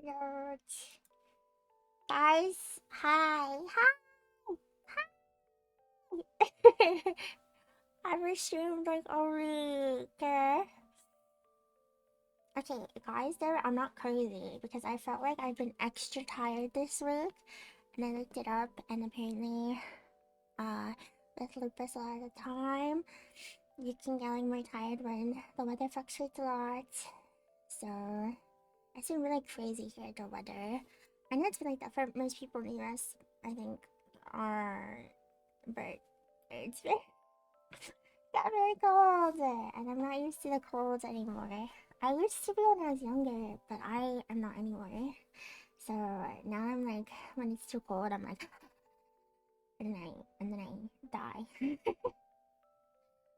Hello. Guys, hi. Hi. I've resumed like a week. Okay, guys, there I'm not crazy because I felt like I've been extra tired this week, and I looked it up, and apparently, uh, with lupus a lot of the time, you can get like more tired when the weather fluctuates a lot. So it's been really crazy here, the weather. I know it's been like that for most people in the US, I think, are, but it's been got very cold, and I'm not used to the cold anymore. I used to be when I was younger, but I am not anymore. So now I'm like, when it's too cold, I'm like, and then I die.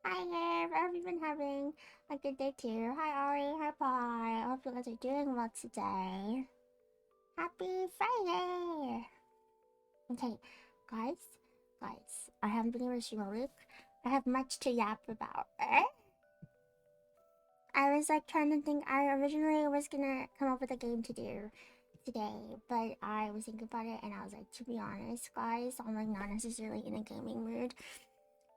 Hi there, I hope you've been having a good day too. Hi Ari, hi Pi. I hope you guys are doing well today. Happy Friday! Okay, guys, I haven't been able to stream a week. I have much to yap about. I was like trying to think. I originally was gonna come up with a game to do today, but I was thinking about it and I was like, to be honest, guys, I'm like not necessarily in a gaming mood.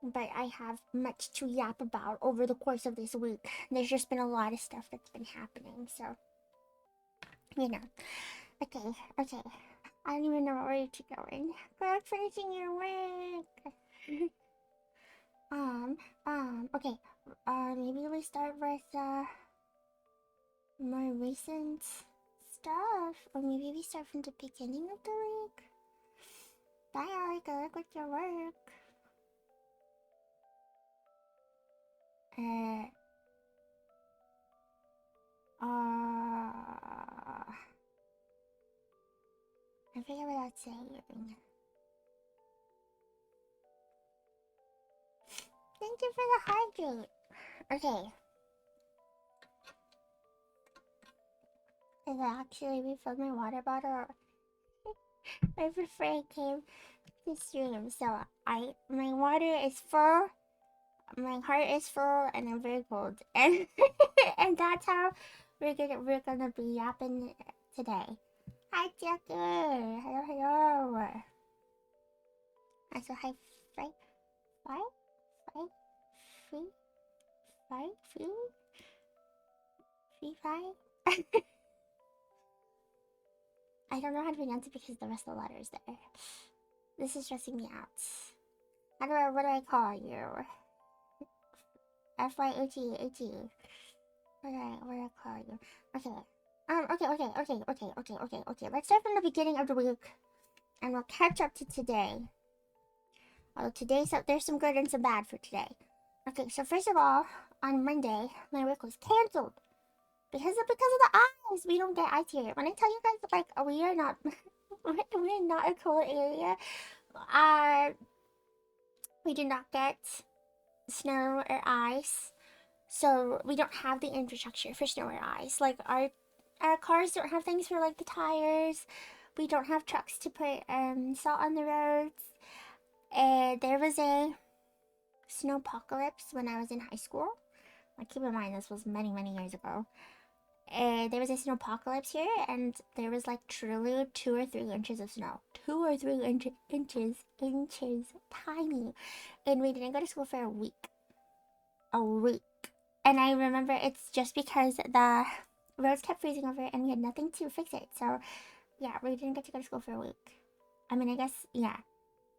But I have much to yap about over the course of this week. There's just been a lot of stuff that's been happening, so you know. Okay, okay. I don't even know where you're going. Good luck finishing your week. Um, okay. Maybe we start with more recent stuff, or maybe we start from the beginning of the week. Bye, Ari. Good luck with your work. Uh, I forget what I was saying. Thank you for the hydrate. Okay. I actually refilled my water bottle right before I came to stream, so my water is full, my heart is full, and I'm very cold, and and that's how we're gonna be yapping today. Hi, Jackie. Hello, hello. Also, hi, five, five, five, three, five, three, three, five. I don't know how to pronounce it because the rest of the letters there. This is stressing me out. What do I call you? FYOT. What do I call you? Okay. Okay. Let's start from the beginning of the week, and we'll catch up to today. Although there's some good and some bad for today. Okay, so first of all, on Monday, my work was canceled because of the eyes. We don't get ice here. When I tell you guys, like, we are not we're not a cold area. Uh, we do not get snow or ice, so we don't have the infrastructure for snow or ice. Like our cars don't have things for like the tires. We don't have trucks to put salt on the roads. And there was a snowpocalypse when I was in high school. Like, keep in mind, this was many years ago. There was a snowpocalypse here, and there was like truly 2 or 3 inches of snow. 2 or 3 inches, tiny. And we didn't go to school for a week. A week. And I remember it's just because the roads kept freezing over and we had nothing to fix it. So, yeah, we didn't get to go to school for a week. I mean, I guess, yeah.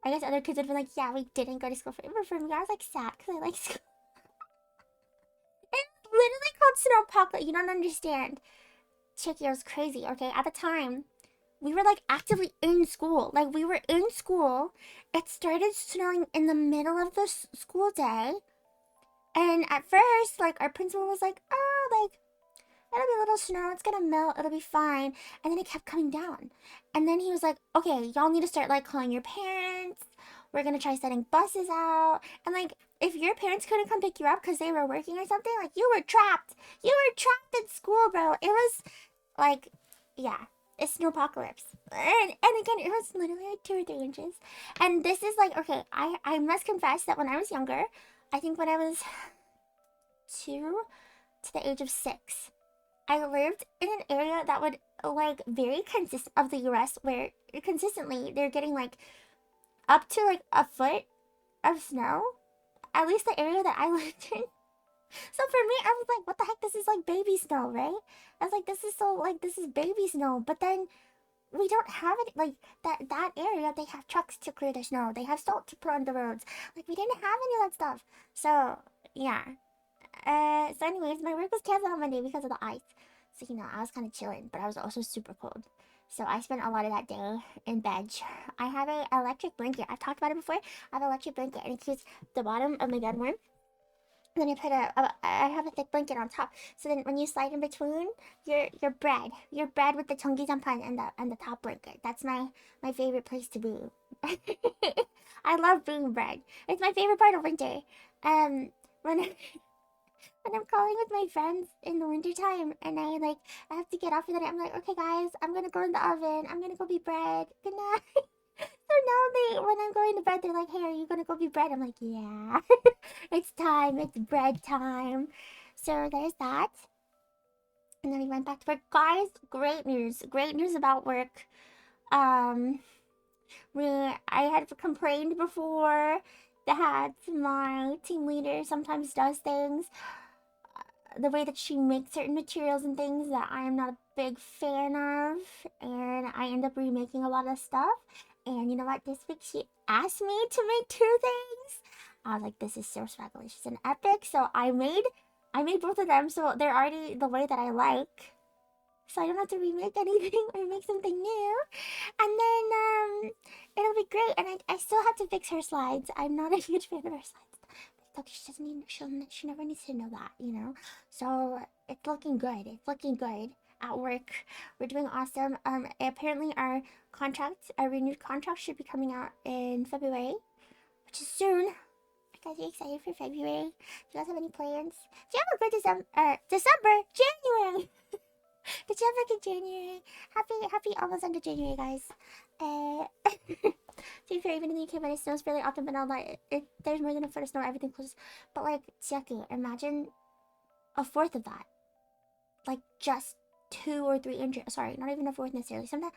I guess other kids would be like, yeah, we didn't go to school for. But for me, I was like sad because I like school. It's literally called snowpocalypse. You don't understand. Chicky, it was crazy. Okay, at the time, we were like actively in school. Like, we were in school. It started snowing in the middle of the school day. And at first, like, our principal was like, oh, like, it'll be a little snow, it's gonna melt, it'll be fine. And then it kept coming down. And then he was like, okay, y'all need to start like calling your parents. We're gonna try setting buses out. And like, if your parents couldn't come pick you up because they were working or something, like, you were trapped. You were trapped in school, bro. It was like, yeah, it's an apocalypse. And again, it was literally like 2 or 3 inches. And this is like, okay, I must confess that when I was younger, I think when I was 2 to the age of 6, I lived in an area that would like very consist of the US where consistently they're getting like up to like a foot of snow. At least the area that I lived in. So for me, I was like, what the heck? This is like baby snow, right? I was like, this is so like this is baby snow. But then we don't have it like that area. They have trucks to clear the snow. They have salt to put on the roads. Like we didn't have any of that stuff. So yeah. So anyways, my work was canceled on Monday because of the ice. So I was kind of chilling, but I was also super cold. So I spent a lot of that day in bed. I have a electric blanket. I've talked about it before. I have an electric blanket and it keeps the bottom of my bed warm. Then I put I have a thick blanket on top. So then when you slide in between your bread with the chunky sampan and the top blanket. That's my favorite place to be. I love being bread. It's my favorite part of winter. When when I'm calling with my friends in the wintertime and I have to get off for the night, I'm like, okay guys, I'm gonna go in the oven. I'm gonna go be bread. Good night. So now when I'm going to bed, they're like, hey, are you gonna go be bread? I'm like, yeah. It's time. It's bread time. So there's that. And then we went back to work. Guys, great news. Great news about work. Um, I had complained before that my team leader sometimes does things the way that she makes certain materials and things that I am not a big fan of, and I end up remaking a lot of stuff. And you know what? This week she asked me to make 2 things. I was like, this is so swagalicious and epic. So I made both of them, so they're already the way that I like. So I don't have to remake anything or make something new. And then it'll be great. And I still have to fix her slides. I'm not a huge fan of her slides. But she doesn't need, she never needs to know that, So it's looking good. It's looking good at work. We're doing awesome. Apparently our renewed contract should be coming out in February, which is soon. Guys, are you excited for February? Do you guys have any plans? Do you have a good January? Did you have a good January? Happy almost end of January, guys. To be fair, even in the UK, when it snows fairly often, but now that there's more than a foot of snow, everything closes. But like, Chiaku, imagine a fourth of that. Like just 2 or 3 inches. Sorry, not even a fourth necessarily. Sometimes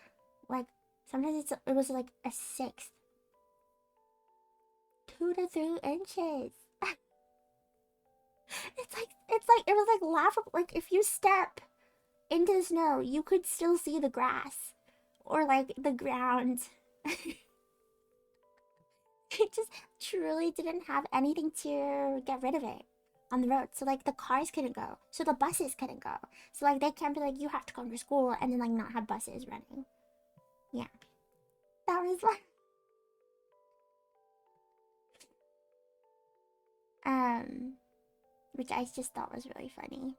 it was like a sixth. 2 to 3 inches. It was like laughable. Like if you step into the snow, you could still see the grass or like the ground. It just truly didn't have anything to get rid of it on the road. So like the cars couldn't go. So the buses couldn't go. So like they can't be like, you have to come to school and then like not have buses running. Yeah. That was like which I just thought was really funny.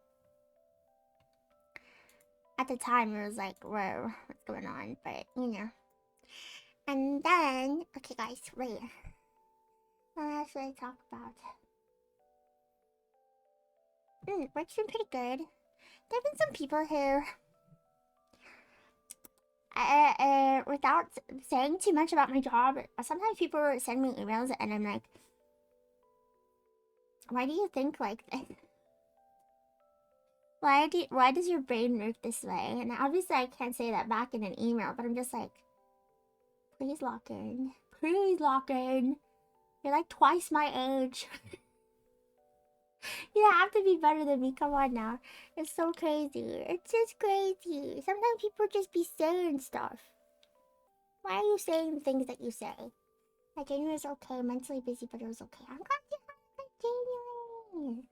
At the time it was like, whoa, what's going on? But And then okay guys, wait. What else should I talk about? Work's been pretty good. There have been some people who, without saying too much about my job, sometimes people send me emails and I'm like, why do you think like this? Why does your brain work this way? And obviously I can't say that back in an email, but I'm just like, please lock in. Please lock in. You're like twice my age. You have to be better than me. Come on now. It's so crazy. It's just crazy. Sometimes people just be saying stuff. Why are you saying the things that you say? Like, January is okay. Mentally busy, but it was okay. I'm glad you had January.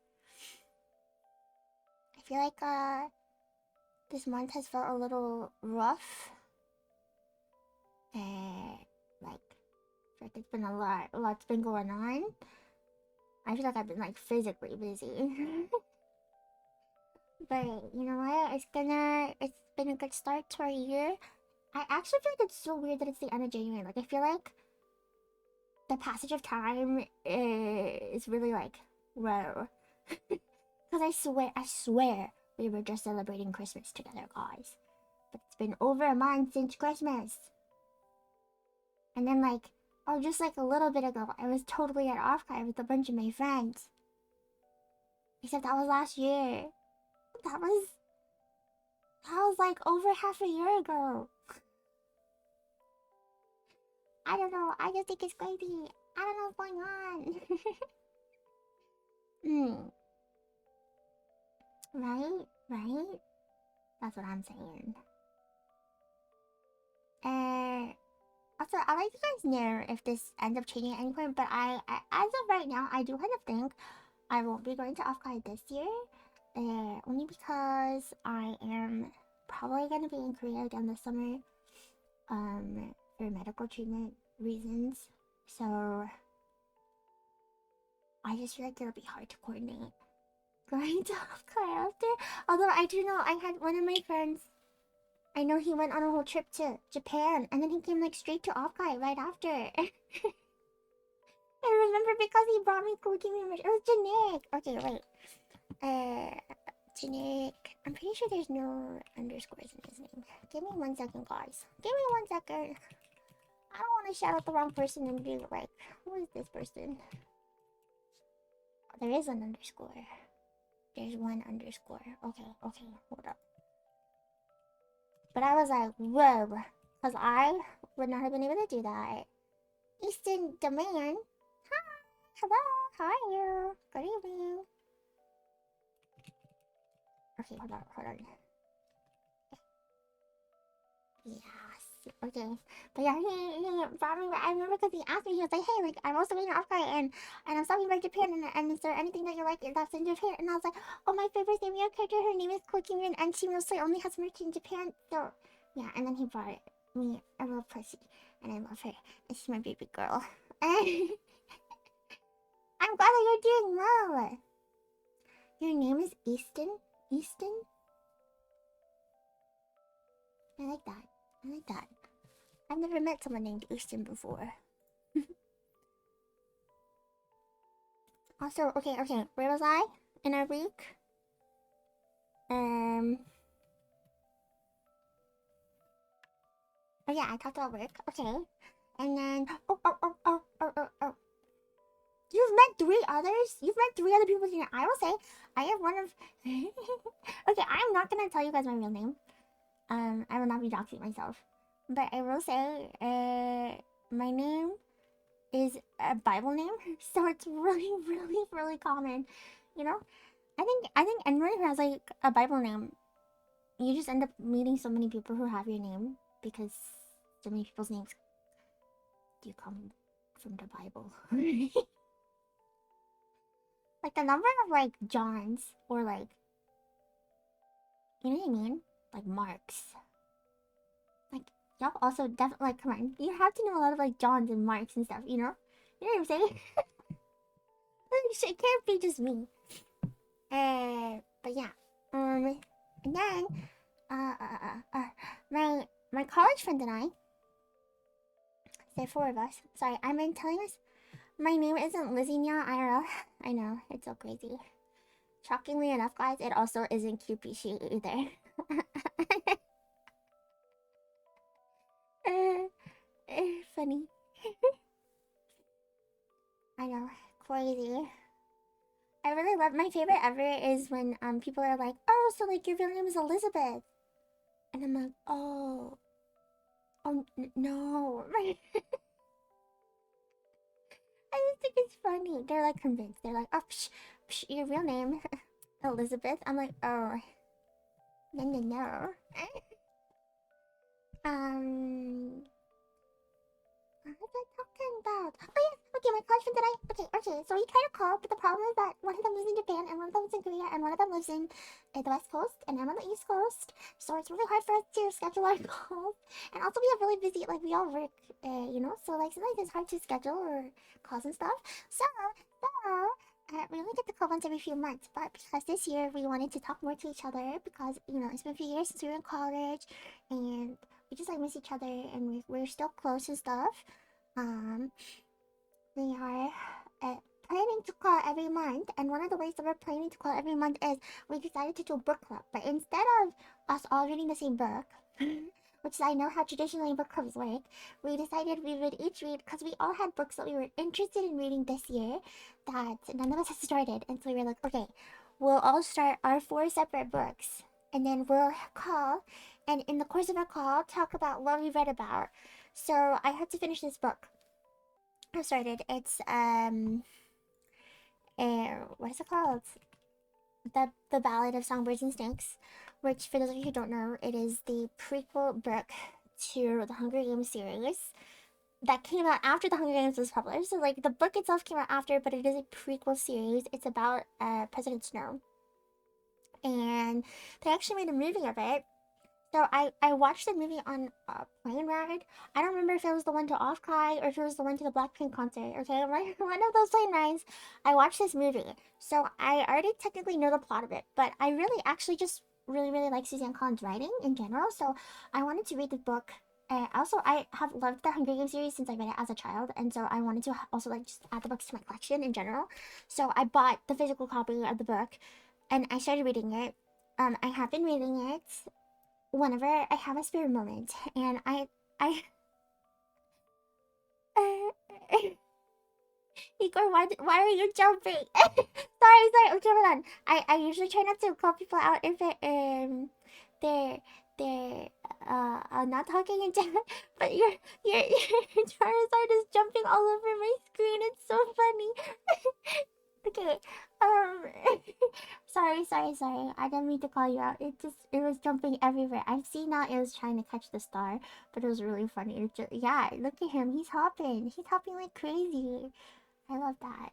I feel like, this month has felt a little rough. Like, it's been a lot's been going on. I feel like I've been like physically busy. But you know what? It's been a good start to our year. I actually feel like it's so weird that it's the end of January. Like I feel like the passage of time is really like, whoa. Because I swear we were just celebrating Christmas together, guys. But it's been over a month since Christmas. And then like, oh, just like a little bit ago, I was totally at Offkai with a bunch of my friends. Except that was last year. That was That was like over half a year ago. I don't know. I just think it's crazy. I don't know what's going on. Hmm. Right? Right? That's what I'm saying. Also, I'll let you guys know if this ends up changing at any point, but as of right now, I do kind of think I won't be going to Offguide this year. Only because I am probably going to be in Korea again this summer, for medical treatment reasons. So, I just feel like it'll be hard to coordinate going to Offguide after. Although I do know I had one of my friends, I know he went on a whole trip to Japan, and then he came like straight to Offguide right after. I remember because he brought me cookie members. It was generic. Okay, wait. Generic. I'm pretty sure there's no underscores in his name. Give me 1 second, guys. Give me 1 second. I don't want to shout out the wrong person and be like, who is this person? There is an underscore. There's one underscore. Okay, hold up. But I was like, whoa. Because I would not have been able to do that. Eastern Demand. Hi. Hello. How are you? Good evening. Okay, hold on. Yes. Okay. But yeah, he brought me. I remember because he asked me. He was like, "Hey, like I'm also going to Offguard and I'm stopping by Japan. And is there anything that you like that's in Japan?" And I was like, "Oh, my favorite Samuel character. Her name is Kokimin, and she mostly only has merch in Japan. So yeah." And then he brought me a little pussy, and I love her. And she's my baby girl. And I'm glad that you're doing well. Your name is Easton. Easton. I like that. I like that. I've never met someone named Easton before. Also, okay, where was I in our week? Oh yeah, I talked about work. Okay, and then oh. You've met 3 others. You've met 3 other people here. I will say, I am one of. Okay, I'm not gonna tell you guys my real name. I will not be doxing myself, but I will say, my name is a Bible name, so it's really common. You know, I think anyone who has like a Bible name, you just end up meeting so many people who have your name because so many people's names do come from the Bible. Like the number of like Johns or like, you know what I mean? Like Marks. Like y'all also definitely like, come on, you have to know a lot of like Johns and Marks and stuff. You know what I'm saying? It can't be just me. But yeah. And then, my college friend and I, there are 4 of us. Sorry, I meant telling us my name isn't Lizzie Nya IRL. I know, it's so crazy. Shockingly enough, guys, it also isn't QPC either. Funny. I know, crazy. I really love, my favorite ever is when people are like, "Oh, so like your real name is Elizabeth," and I'm like, "Oh, no." I just think it's funny. They're like convinced. They're like, "Oh, your real name, Elizabeth." I'm like, "Oh, no." um, what was I talking about? Oh yeah, okay, my college friend and I. Okay. So we try to call, but the problem is that one of them lives in Japan, and one of them lives in Korea, and one of them lives in the West Coast, and I'm on the East Coast. So it's really hard for us to schedule our calls. And also, we have really busy, like we all work, So like sometimes it's hard to schedule or calls and stuff. We only get to call once every few months, but because this year we wanted to talk more to each other because it's been a few years since we were in college, and we just like miss each other, and we're still close and stuff. Um, we are planning to call every month, and one of the ways that we're planning to call every month is we decided to do a book club. But instead of us all reading the same book, which is I know how traditionally book clubs work, we decided we would each read, because we all had books that we were interested in reading this year that none of us had started, and so we were like, okay, we'll all start our 4 separate books and then we'll call, and in the course of our call, talk about what we read about. So I had to finish this book. I started. It's what is it called? The Ballad of Songbirds and Snakes, which for those of you who don't know, it is the prequel book to the Hunger Games series that came out after the Hunger Games was published. So like the book itself came out after, but it is a prequel series. It's about President Snow, and they actually made a movie of it. So I watched the movie on a plane ride. I don't remember if it was the one to Offkai or if it was the one to the Blackpink concert. Okay, one of those plane rides. I watched this movie, so I already technically know the plot of it. But I really actually just really like Suzanne Collins' writing in general. So I wanted to read the book. Also, I have loved the Hunger Games series since I read it as a child, and so I wanted to also like just add the books to my collection in general. So I bought the physical copy of the book, and I started reading it. I have been reading it whenever I have a spare moment, and I Igor, why are you jumping? Sorry, okay, hold on. I usually try not to call people out if it they're they're not talking in chat, but your Charizard is jumping all over my screen. It's so funny. Okay. Um. sorry. I didn't mean to call you out. It was jumping everywhere. I've seen that it was trying to catch the star, but it was really funny. It just, yeah, look at him. He's hopping. He's hopping like crazy. I love that.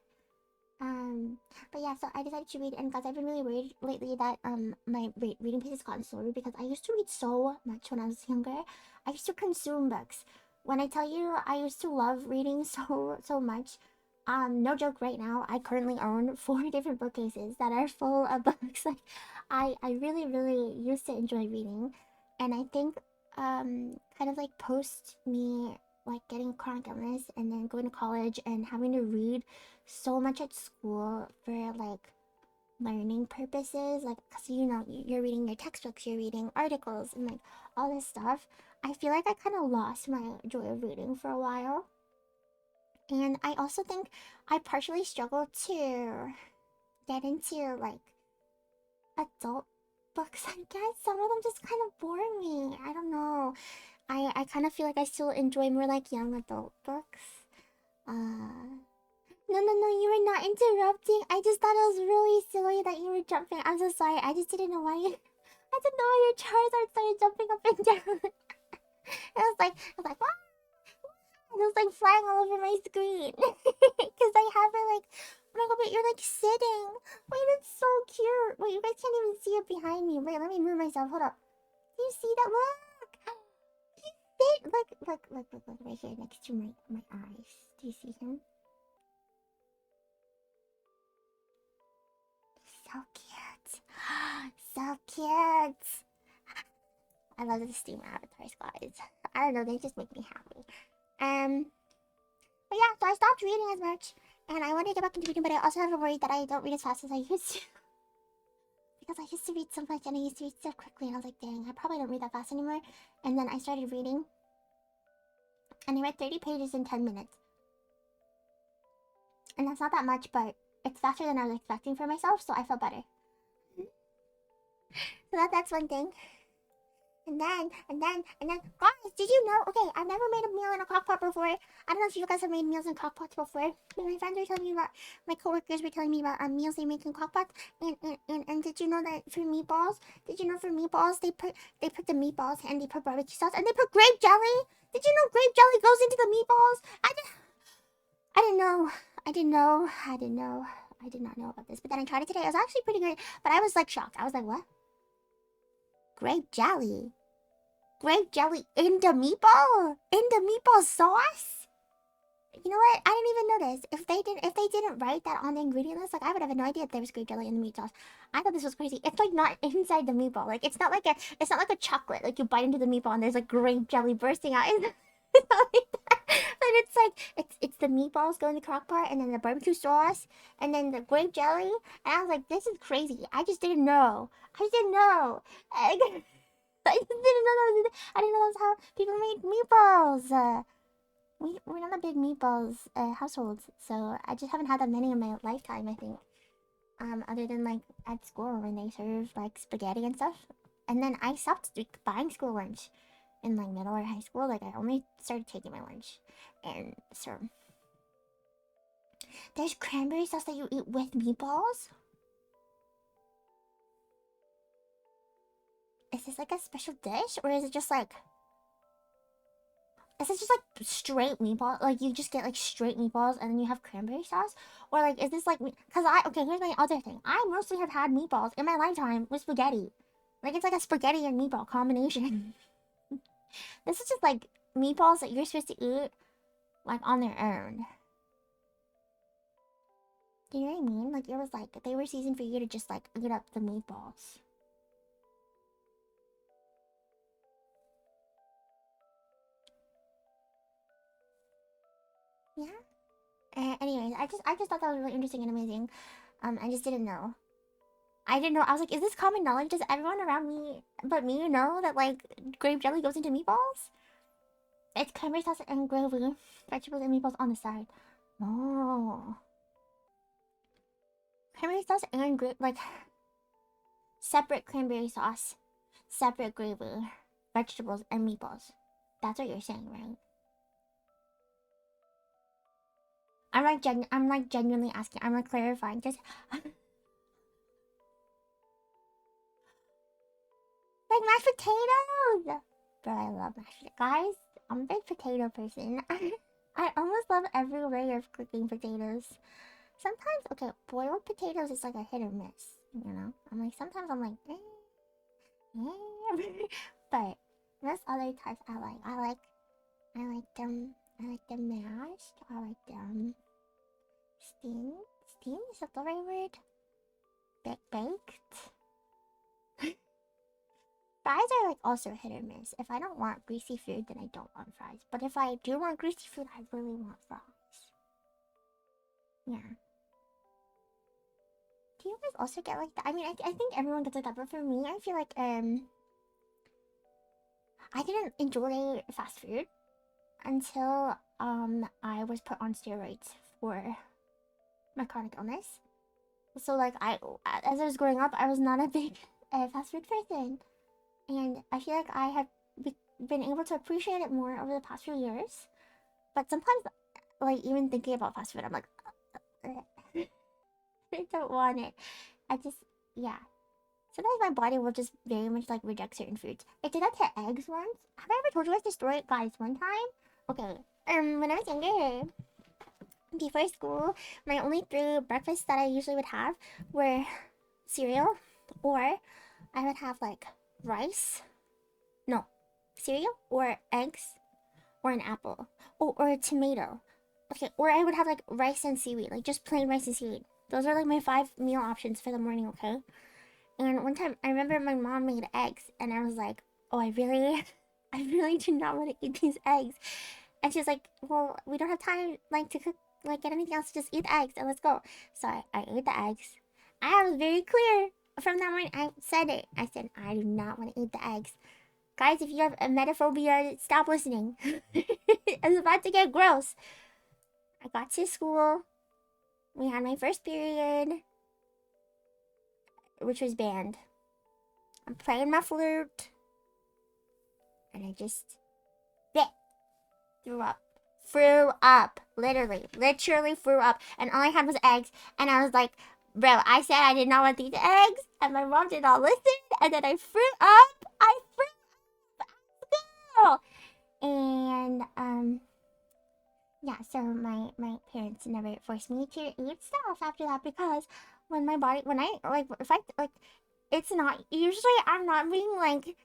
But yeah, so I decided to read, and guys, I've been really worried lately that my reading pace has gotten slower because I used to read so much when I was younger. I used to consume books. When I tell you I used to love reading so much, no joke, right now I currently own 4 different bookcases that are full of books. Like I really used to enjoy reading, and I think kind of like post me like getting chronic illness and then going to college and having to read so much at school for like learning purposes, like because you know you're reading your textbooks, you're reading articles and like all this stuff. I feel like I kind of lost my joy of reading for a while, and I also think I partially struggled to get into like adult books. I guess some of them just kind of bore me. I don't know. I kind of feel like I still enjoy more like young adult books. No, you were not interrupting. I just thought it was really silly that you were jumping. I'm so sorry. I just didn't know why you. I didn't know why your Charizard started jumping up and down. I was like, what? And it was like flying all over my screen. Because I have it like, oh my god, but you're like sitting. Wait, it's so cute. Wait, you guys can't even see it behind me. Wait, let me move myself. Hold up. Do you see that? Look. He sit. Look, right here next to my eyes. Do you see him? So cute. So cute. I love the Steam avatars, guys. I don't know, they just make me happy. But yeah, so I stopped reading as much, and I wanted to get back into reading, but I also have a worry that I don't read as fast as I used to. Because I used to read so much, and I used to read so quickly, and I was like, dang, I probably don't read that fast anymore. And then I started reading, and I read 30 pages in 10 minutes. And that's not that much, but it's faster than I was expecting for myself, so I felt better. So that's one thing. And then, guys, did you know? Okay, I've never made a meal in a crock pot before. I don't know if you guys have made meals in crock pots before, but my friends were telling me about, my coworkers were telling me about meals they make in crock pots. And did you know that for meatballs? Did you know for meatballs they put the meatballs and they put barbecue sauce and they put grape jelly? Did you know grape jelly goes into the meatballs? I didn't know. I did not know about this. But then I tried it today. It was actually pretty good. But I was like shocked. I was like, what? Grape jelly? Grape jelly in the meatball? In the meatball sauce? You know what? I didn't even notice. If they didn't write that on the ingredient list, like I would have no idea if there was grape jelly in the meat sauce. I thought this was crazy. It's like not inside the meatball. Like it's not like a chocolate. Like you bite into the meatball and there's like grape jelly bursting out. It's not like that. But it's like it's the meatballs go in the crock pot and then the barbecue sauce and then the grape jelly. And I was like, this is crazy. I just didn't know. I just didn't know that was. I didn't know that's how people made meatballs. We're not a big meatballs household, so I just haven't had that many in my lifetime. I think. Other than like at school when they serve like spaghetti and stuff. And then I stopped buying school lunch in like middle or high school. Like I only started taking my lunch. And so there's cranberry sauce that you eat with meatballs? Is this like a special dish? Or is it just like... Is this just like straight meatball? Like you just get like straight meatballs and then you have cranberry sauce? Or like is this like... Because okay, here's my other thing. I mostly have had meatballs in my lifetime with spaghetti. Like it's like a spaghetti and meatball combination. This is just like meatballs that you're supposed to eat like on their own. Do you know what I mean? Like it was like they were seasoned for you to just like eat up the meatballs. Yeah. Anyways, I just thought that was really interesting and amazing. I just didn't know. I didn't know. I was like, is this common knowledge? Does everyone around me but me know that like grape jelly goes into meatballs? It's cranberry sauce and gravy, vegetables and meatballs on the side. Oh. Cranberry sauce and like separate cranberry sauce, separate gravy, vegetables and meatballs. That's what you're saying, right? I'm like genuinely asking. I'm like clarifying. Just like mashed potatoes. Bro, I love mashed potatoes. Guys, I'm a big potato person. I almost love every way of cooking potatoes. Sometimes, okay, boiled potatoes is like a hit or miss, you know? I'm like, sometimes I'm like, but most other types I like. I like them mashed. I like them steamed. Steamed, is that the right word? Baked? Fries are like also hit or miss. If I don't want greasy food, then I don't want fries. But if I do want greasy food, I really want fries. Yeah. Do you guys also get like that? I mean, I think everyone gets like that, but for me, I feel like I didn't enjoy fast food until I was put on steroids for my chronic illness. So like as I was growing up, I was not a big fast food person, and I feel like I have been able to appreciate it more over the past few years. But sometimes, like even thinking about fast food, I'm like, I don't want it. I just yeah. Sometimes my body will just very much like reject certain foods. I did that to eggs once. Have I ever told you guys the story, guys? One time, okay. When I was younger, before school, my only three breakfasts that I usually would have were cereal, or I would have like rice. No, cereal or eggs, or an apple. Oh, or a tomato. Okay, or I would have like rice and seaweed, like just plain rice and seaweed. Those are like my 5 meal options for the morning. Okay. And one time, I remember my mom made eggs, and I was like, "Oh, I really do not want to eat these eggs." And she's like, "Well, we don't have time, like, to cook, like, get anything else. Just eat the eggs, and let's go." So I ate the eggs. I was very clear from that moment. I said it. I said, "I do not want to eat the eggs." Guys, if you have emetophobia, stop listening. It's about to get gross. I got to school. We had my first period, which was banned. I'm playing my flute, and I just bleh, threw up. Threw up. Literally threw up. And all I had was eggs. And I was like, bro, I said I did not want these eggs. And my mom did not listen. And then I threw up. I threw up. And yeah, so my parents never forced me to eat stuff after that, because when I like, if I like, it's not usually, I'm not being like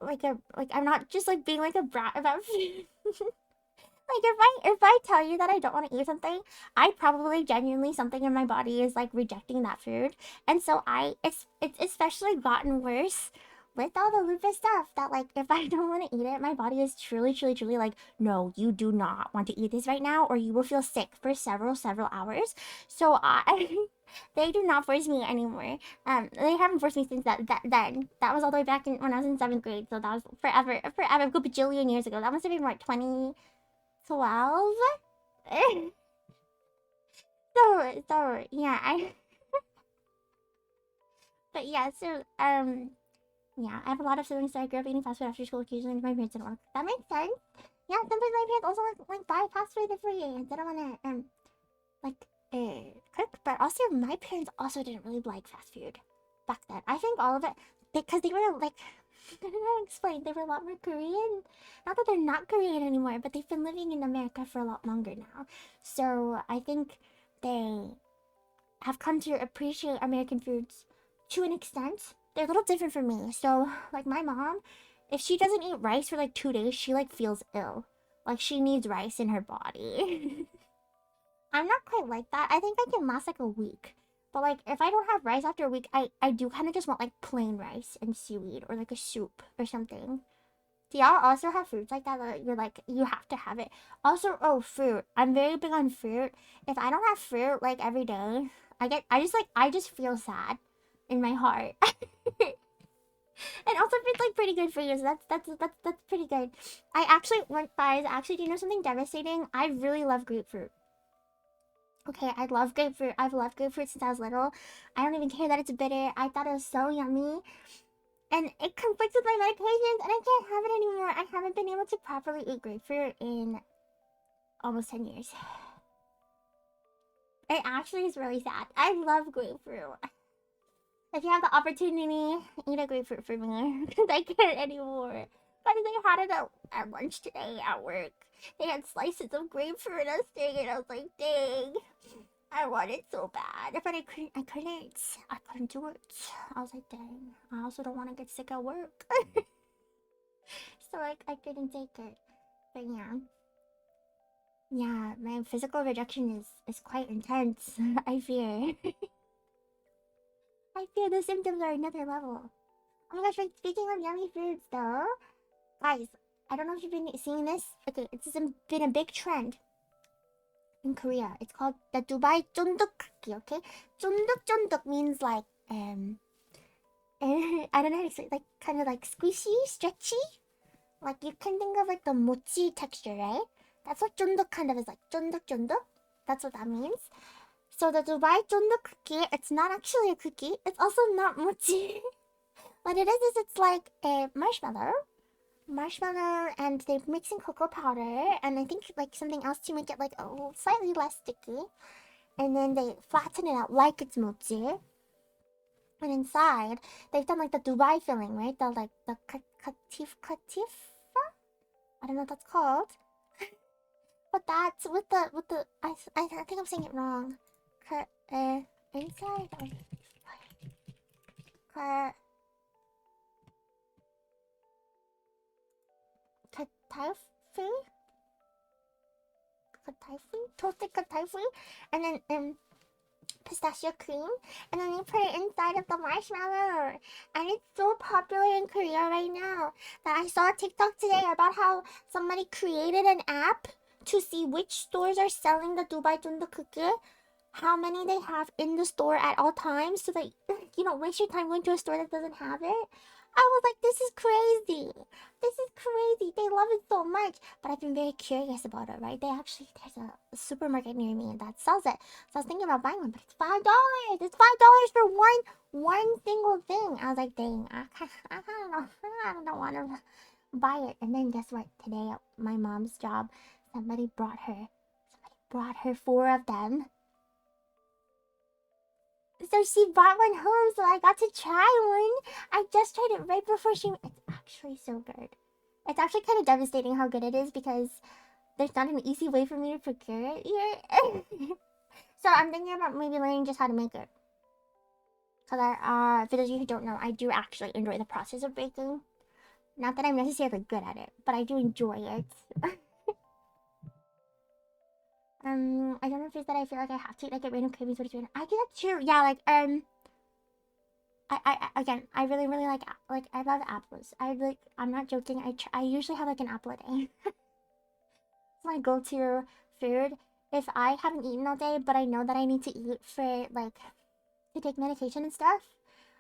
I'm not just like being like a brat about food. Like if I tell you that I don't want to eat something, I probably genuinely something in my body is like rejecting that food. And so it's especially gotten worse with all the lupus stuff, that like if I don't want to eat it, my body is truly like, no, you do not want to eat this right now, or you will feel sick for several hours. So I they do not force me anymore. They haven't forced me since then. That was all the way back when I was in 7th grade. So that was forever, a bajillion years ago. That must have been like 2012. So yeah, But yeah, so yeah, I have a lot of siblings that I grew up eating fast food after school occasionally. My parents didn't want to. That makes sense. Yeah, sometimes my parents also like buy fast food for you. They don't want to like cook. But also, my parents also didn't really like fast food back then. I think all of it because they were like I don't know how to explain. They were a lot more Korean. Not that they're not Korean anymore, but they've been living in America for a lot longer now. So I think they have come to appreciate American foods to an extent. They're a little different from me. So, like my mom, if she doesn't eat rice for like 2 days, she like feels ill. Like she needs rice in her body. I'm not quite like that. I think I can last like a week. But like if I don't have rice after a week, I do kind of just want like plain rice and seaweed or like a soup or something. Do y'all also have foods like that that you're like you have to have it? Also, oh, fruit. I'm very big on fruit. If I don't have fruit like every day, I just feel sad in my heart. And also fruit's like pretty good for you, so that's pretty good. I actually went guys, actually do you know something devastating? I really love grapefruit. Okay, I love grapefruit. I've loved grapefruit since I was little. I don't even care that it's bitter. I thought it was so yummy. And it conflicts with my medications, and I can't have it anymore. I haven't been able to properly eat grapefruit in almost 10 years. It actually is really sad. I love grapefruit. If you have the opportunity, eat a grapefruit for me. Because I can't anymore. But they had it at lunch today at work. They had slices of grapefruit and thing, and I was like, dang. I want it so bad. But I couldn't do it. I was like, dang. I also don't want to get sick at work. So like I couldn't take it. But yeah. Yeah, my physical rejection is quite intense. I fear. I fear the symptoms are another level. Oh my gosh, like speaking of yummy foods though, guys, I don't know if you've been seeing this. Okay, been a big trend in Korea. It's called the Dubai Chonduk cookie, okay? Chonduk Chonduk means like I don't know how to explain, like kind of like squishy, stretchy. Like you can think of like the mochi texture, right? That's what chonduk kind of is like. Chonduk chonduk. That's what that means. So the Dubai chonduk cookie, it's not actually a cookie. It's also not mochi. What it is it's like a marshmallow, and they mix in cocoa powder, and I think like something else to make it like a little slightly less sticky. And then they flatten it out like it's mochi. And inside, they've done like the Dubai filling, right? The like the katif. I don't know what that's called. But that's with the I think I'm saying it wrong. Inside ka kataifu toasted kataifu, and then pistachio cream, and then you put it inside of the marshmallow. And it's so popular in Korea right now that I saw a TikTok today about how somebody created an app to see which stores are selling the Dubai Junda cookie, how many they have in the store at all times, so that you don't waste your time going to a store that doesn't have it. I was like, this is crazy. This is crazy. They love it so much. But I've been very curious about it, right? There's a supermarket near me that sells it. So I was thinking about buying one, but it's $5. It's $5 for one single thing. I was like, dang, I don't know. I don't want to buy it. And then guess what? Today at my mom's job, somebody brought her four of them. So she brought one home, so I got to try one. I just tried it right before she. It's actually so good. It's actually kind of devastating how good it is because there's not an easy way for me to procure it here. So I'm thinking about maybe learning just how to make it. Cause for those of you who don't know, I do actually enjoy the process of baking. Not that I'm necessarily good at it, but I do enjoy it. I don't know if it's that I feel like I have to eat like a random cravings for it. I do that too. Yeah, like again, I really like I love apples. I'm not joking. I usually have like an apple a day. It's my go-to food. If I haven't eaten all day, but I know that I need to eat for like to take medication and stuff,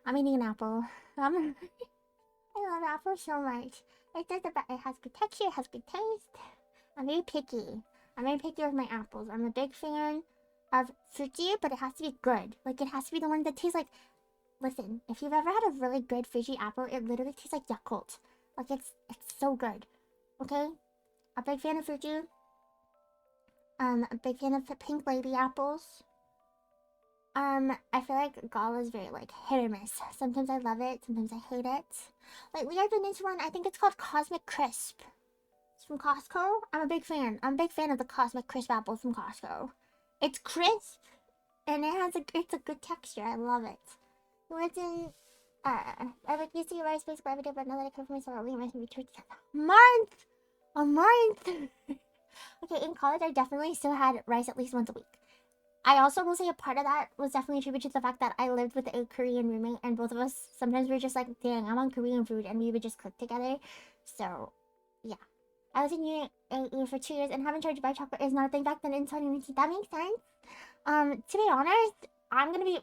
I'm eating an apple. I love apples so much. It has good texture, it has good taste. I'm very picky. I'm very picky with my apples. I'm a big fan of fruity, but it has to be good. Like it has to be the one that tastes like listen, if you've ever had a really good Fuji apple, it literally tastes like Yakult. Like, it's so good. Okay? A big fan of Fuji. A big fan of the Pink Lady apples. I feel like Gala is very, like, hit or miss. Sometimes I love it, sometimes I hate it. Lately, I've been into one, I think it's called Cosmic Crisp. It's from Costco. I'm a big fan. I'm a big fan of the Cosmic Crisp apple from Costco. It's crisp, and it's a good texture. I love it. What's in, I would use the rice basically every day, but now that I cook for myself, I'll leave my month! A month! Okay, in college, I definitely still had rice at least once a week. I also will say a part of that was definitely attributed to the fact that I lived with a Korean roommate, and both of us sometimes we were just like, dang, I'm on Korean food, and we would just cook together. So, yeah. I was in UAE for 2 years, and having tried to buy chocolate is not a thing back then in 2019. That makes sense. To be honest, I'm gonna be.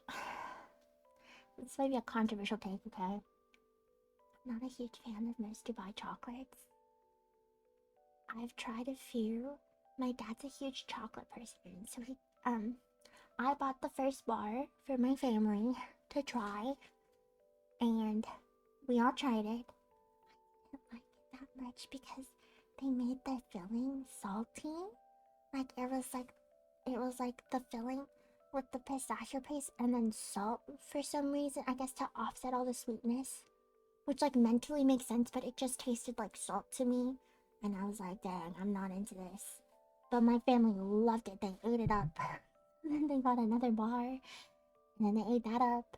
This might be a controversial take, okay? I'm not a huge fan of most Dubai chocolates. I've tried a few. My dad's a huge chocolate person, so I bought the first bar for my family to try, and we all tried it. I didn't like it that much because they made the filling salty. Like it was like the filling with the pistachio paste and then salt for some reason, I guess to offset all the sweetness. Which like mentally makes sense, but it just tasted like salt to me. And I was like, dang, I'm not into this. But my family loved it. They ate it up. And then they got another bar. And then they ate that up.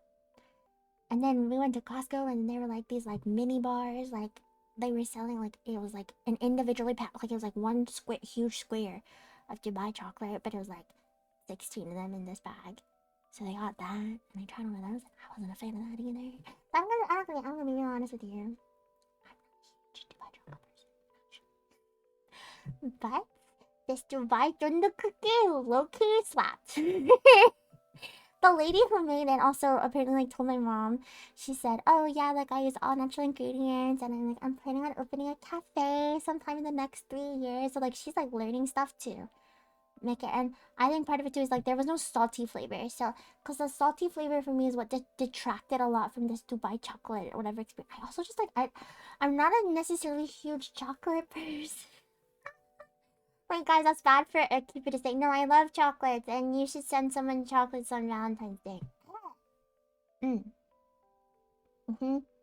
And then we went to Costco and there were like these like mini bars. Like they were selling like it was like an individually packed, like it was like one square, huge square of Dubai chocolate, but it was like 16 of them in this bag. So they got that, and I tried one of those, and I wasn't a fan of that either. So I'm gonna be real honest with you. I'm not a huge Dubai chocolate person, but this Dubai Thunder cookie low-key slapped. The lady who made it also apparently like told my mom. She said, "Oh yeah, like I use all natural ingredients, and I'm planning on opening a cafe sometime in the next 3 years." So like she's like learning stuff too. Make it, and I think part of it too is like there was no salty flavor, so because the salty flavor for me is what detracted a lot from this Dubai chocolate or whatever experience. I also just like I'm not a necessarily huge chocolate person. Wait guys, that's bad for a keeper to say. No, I love chocolates, and you should send someone chocolates on Valentine's Day.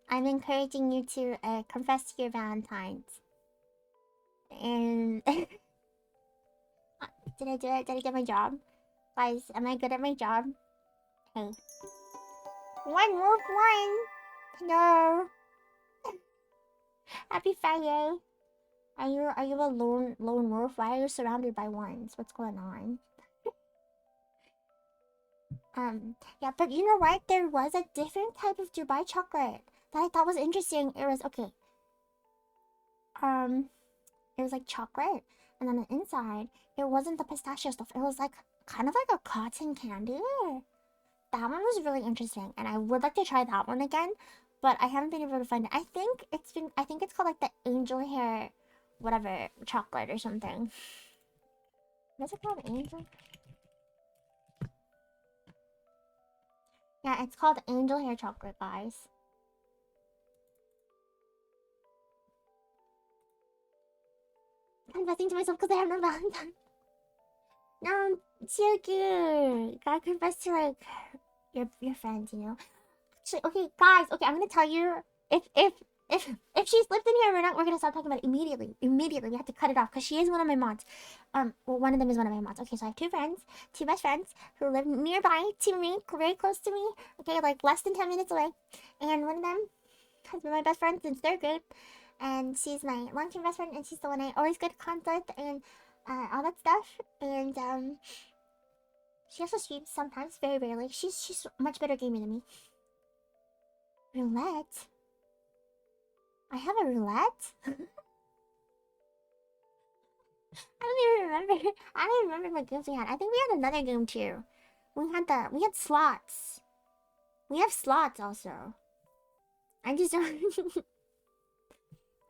I'm encouraging you to confess to your Valentines. And did I do it? Did I get my job? Guys, am I good at my job? Hey. One wolf, one! No! Happy Friday! Are you a lone wolf? Why are you surrounded by ones? What's going on? Yeah, but you know what? There was a different type of Dubai chocolate that I thought was interesting. It was, okay. It was like chocolate, and on the inside, it wasn't the pistachio stuff. It was like, kind of like a cotton candy. That one was really interesting, and I would like to try that one again, but I haven't been able to find it. I think it's called like the angel hair, whatever, chocolate or something. What's it called? Angel? Yeah, it's called angel hair chocolate, guys. I'm confessing to myself because I have no Valentine. No, it's so cute. Gotta confess to like your friends, you know. Actually, okay, guys. Okay, I'm gonna tell you if she slipped in here, we're gonna stop talking about it immediately. Immediately, we have to cut it off because she is one of my mods. Well, one of them is one of my mods. Okay, so I have two friends, two best friends who live nearby to me, very close to me. Okay, like less than 10 minutes away, and one of them has been my best friend since third grade, and she's my long-term best friend, and she's the one I always get conflict and all that stuff. And she also streams sometimes, very rarely. She's much better gamer than me. Roulette. I have a roulette? I don't even remember. I don't even remember what games we had. I think we had another game too. We had slots. We have slots also. I just don't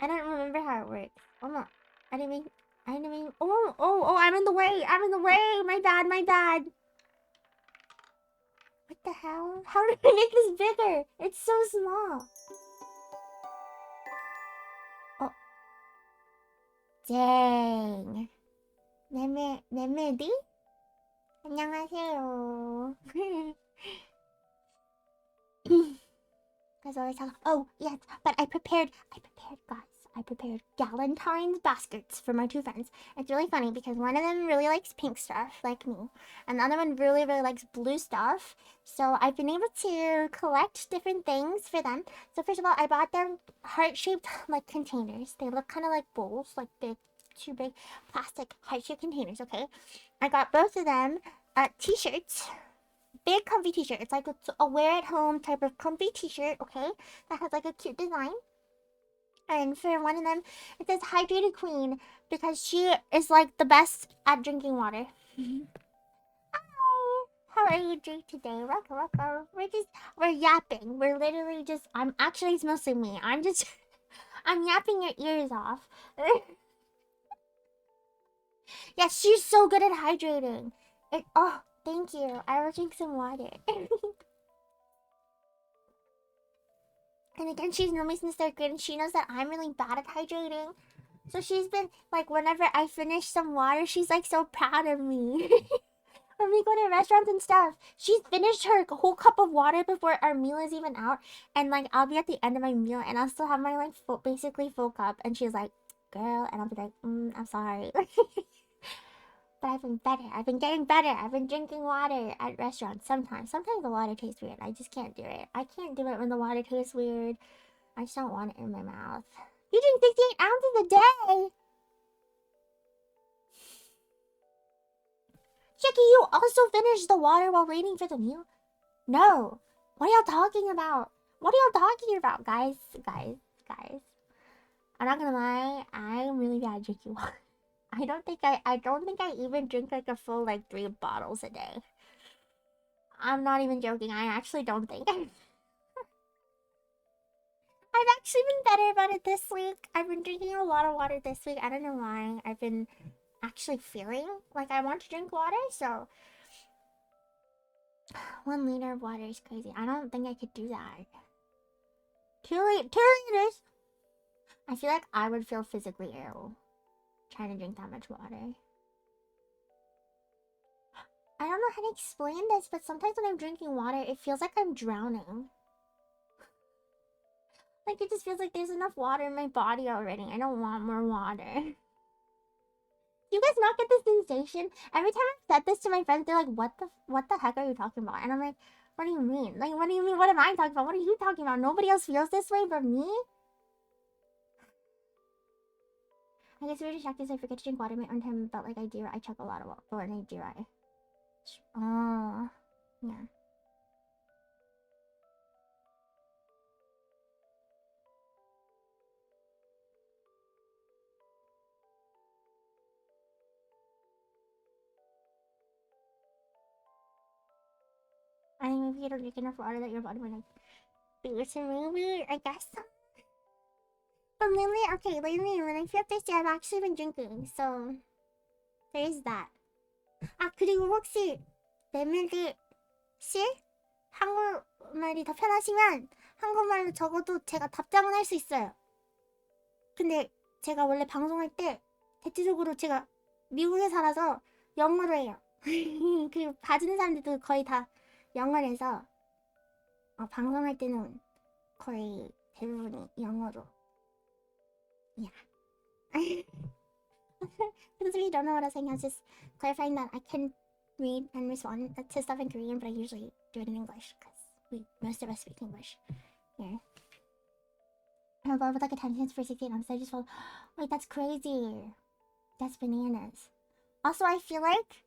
I don't remember how it works. Oh no. I didn't mean oh, I'm in the way. I'm in the way. My bad. What the hell? How did I make this bigger? It's so small. Oh, dang. 메메디? 안녕하세요. As always, oh yes, but I prepared, guys. I prepared Galentine's baskets for my two friends. It's really funny because one of them really likes pink stuff, like me, and the other one really, really likes blue stuff. So I've been able to collect different things for them. So first of all, I bought them heart-shaped like containers. They look kind of like bowls, like big, two big plastic heart-shaped containers. Okay, I got both of them t-shirts. Big comfy t-shirt. It's like a wear at home type of comfy t-shirt, okay? That has like a cute design. And for one of them, it says Hydrated Queen because she is like the best at drinking water. Hi! How are you doing today? Rocco. We're yapping. We're literally just, it's mostly me. I'm yapping your ears off. Yeah, she's so good at hydrating. Oh, thank you. I will drink some water. And again, she's known me since 3rd grade, and she knows that I'm really bad at hydrating. So she's been, like, whenever I finish some water, she's, like, so proud of me. When we go to restaurants and stuff, she's finished her whole cup of water before our meal is even out. And, like, I'll be at the end of my meal, and I'll still have my, like, basically full cup. And she's like, girl, and I'll be like, I'm sorry. But I've been better. I've been getting better. I've been drinking water at restaurants sometimes. Sometimes the water tastes weird. I just can't do it. I can't do it when the water tastes weird. I just don't want it in my mouth. You drink 68 ounces a day! Chicky, you also finished the water while waiting for the meal? No. What are y'all talking about? What are y'all talking about, guys? Guys. I'm not gonna lie. I'm really bad at drinking water. I don't think I even drink like a full like 3 bottles a day. I'm not even joking. I actually don't think. I've actually been better about it this week. I've been drinking a lot of water this week. I don't know why. I've been actually feeling like I want to drink water, so 1 liter of water is crazy. I don't think I could do that. 2 liters? I feel like I would feel physically ill trying to drink that much water. I don't know how to explain this, but sometimes when I'm drinking water, it feels like I'm drowning. Like, it just feels like there's enough water in my body already. I don't want more water. You guys not get this sensation? Every time I've said this to my friends, they're like, what the heck are you talking about? And I'm like, what do you mean? Like, what do you mean? What am I talking about? What are you talking about? Nobody else feels this way but me? I guess we're distracted, so I forget to drink water my own time, but like I chug a lot of water and I dry. Oh, yeah. I think maybe you don't drink enough water that your body might like be so maybe I guess so. But lately when I feel thirsty I've actually been drinking, so there's that. 아 그리고 혹시 메밀이 씨? 한국말이 더 편하시면 한국말로 적어도 제가 답장은 할 수 있어요. 근데 제가 원래 방송할 때 대체적으로 제가 미국에 살아서 영어로 해요. 그리고 봐주는 사람들도 거의 다 영어로 해서 방송할 때는 거의 대부분이 영어로. Yeah. For those of you who don't know what I was saying, I was just clarifying that I can read and respond to stuff in Korean, but I usually do it in English because most of us speak English here. I'm involved with like a time for 16 months. I just felt, wait, that's crazy. That's bananas. Also, I feel like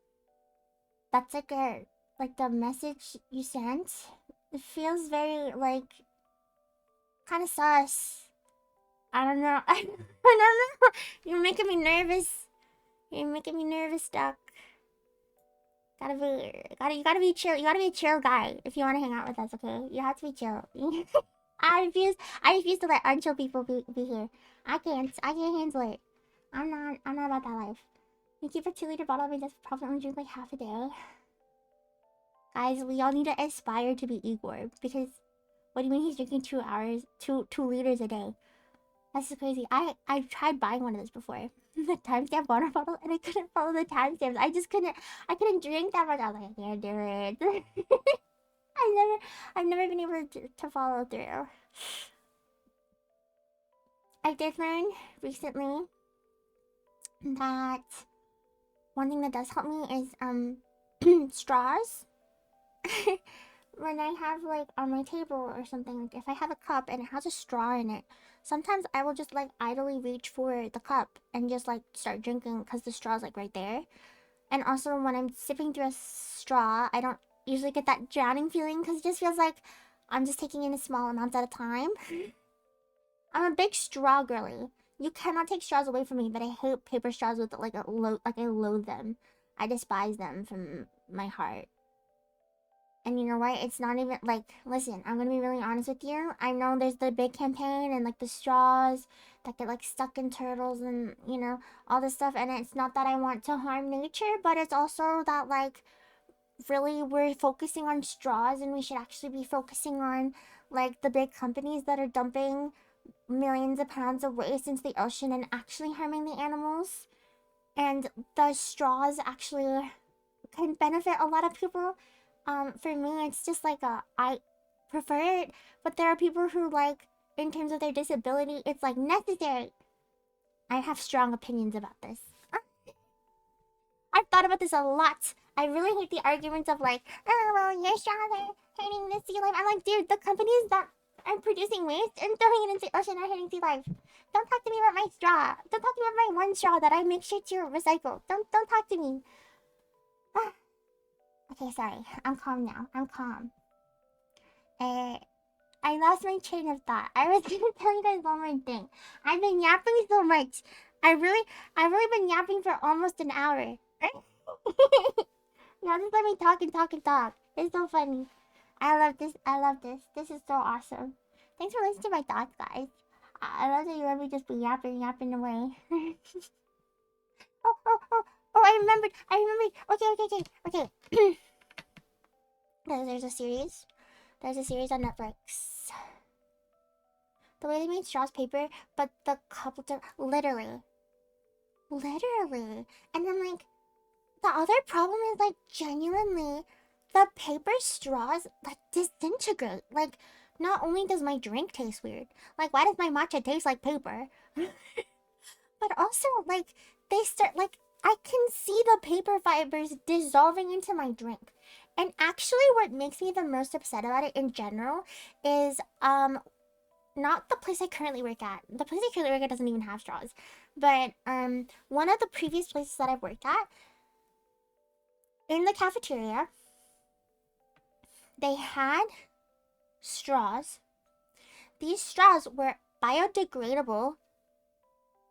that's like the message you sent. It feels very like kind of sus. I don't know. I don't know. You're making me nervous. You're making me nervous, Duck. You gotta be chill. You gotta be a chill guy if you want to hang out with us. Okay, you have to be chill. I refuse to let unchill people be here. I can't handle it. I'm not about that life. You keep a 2-liter bottle of me, that's probably only drink like half a day. Guys, we all need to aspire to be Igor, because what do you mean he's drinking 2 hours, 2 liters a day? That's just crazy. I tried buying one of those before. The timestamp water bottle, and I couldn't follow the timestamps. I couldn't drink that much. I was like, I can't do it. I've never been able to follow through. I did learn recently that one thing that does help me is straws. When I have like on my table or something, like if I have a cup and it has a straw in it, sometimes I will just like idly reach for the cup and just like start drinking because the straw's like right there. And also when I'm sipping through a straw, I don't usually get that drowning feeling because it just feels like I'm just taking in a small amounts at a time. I'm a big straw girly. You cannot take straws away from me, but I hate paper straws with like I loathe them. I despise them from my heart. And you know what? It's not even like, listen, I'm gonna be really honest with you. I know there's the big campaign and like the straws that get like stuck in turtles and you know, all this stuff. And it's not that I want to harm nature, but it's also that like really we're focusing on straws and we should actually be focusing on like the big companies that are dumping millions of pounds of waste into the ocean and actually harming the animals. And the straws actually can benefit a lot of people. For me, it's just like I prefer it, but there are people who like, in terms of their disability, it's like necessary. I have strong opinions about this. I've thought about this a lot. I really hate the arguments of like, oh well, your straws are hurting the sea life. I'm like, dude, the companies that are producing waste and throwing it into the ocean are hurting sea life. Don't talk to me about my straw. Don't talk to me about my one straw that I make sure to recycle. Don't talk to me. Okay, sorry. I'm calm now. I'm calm. I lost my train of thought. I was gonna tell you guys one more thing. I've been yapping so much. I've really been yapping for almost an hour. Now just let me talk and talk and talk. It's so funny. I love this. I love this. This is so awesome. Thanks for listening to my thoughts, guys. I love that you let me just be yapping away. Oh, I remembered. Okay. There's a series. There's a series on Netflix. The way they made straws paper, but the couple literally. And then like the other problem is like genuinely the paper straws like disintegrate. Like not only does my drink taste weird, like why does my matcha taste like paper? But also like they start like I can see the paper fibers dissolving into my drink. And actually what makes me the most upset about it in general is not the place I currently work at. The place I currently work at doesn't even have straws. But one of the previous places that I've worked at, in the cafeteria, they had straws. These straws were biodegradable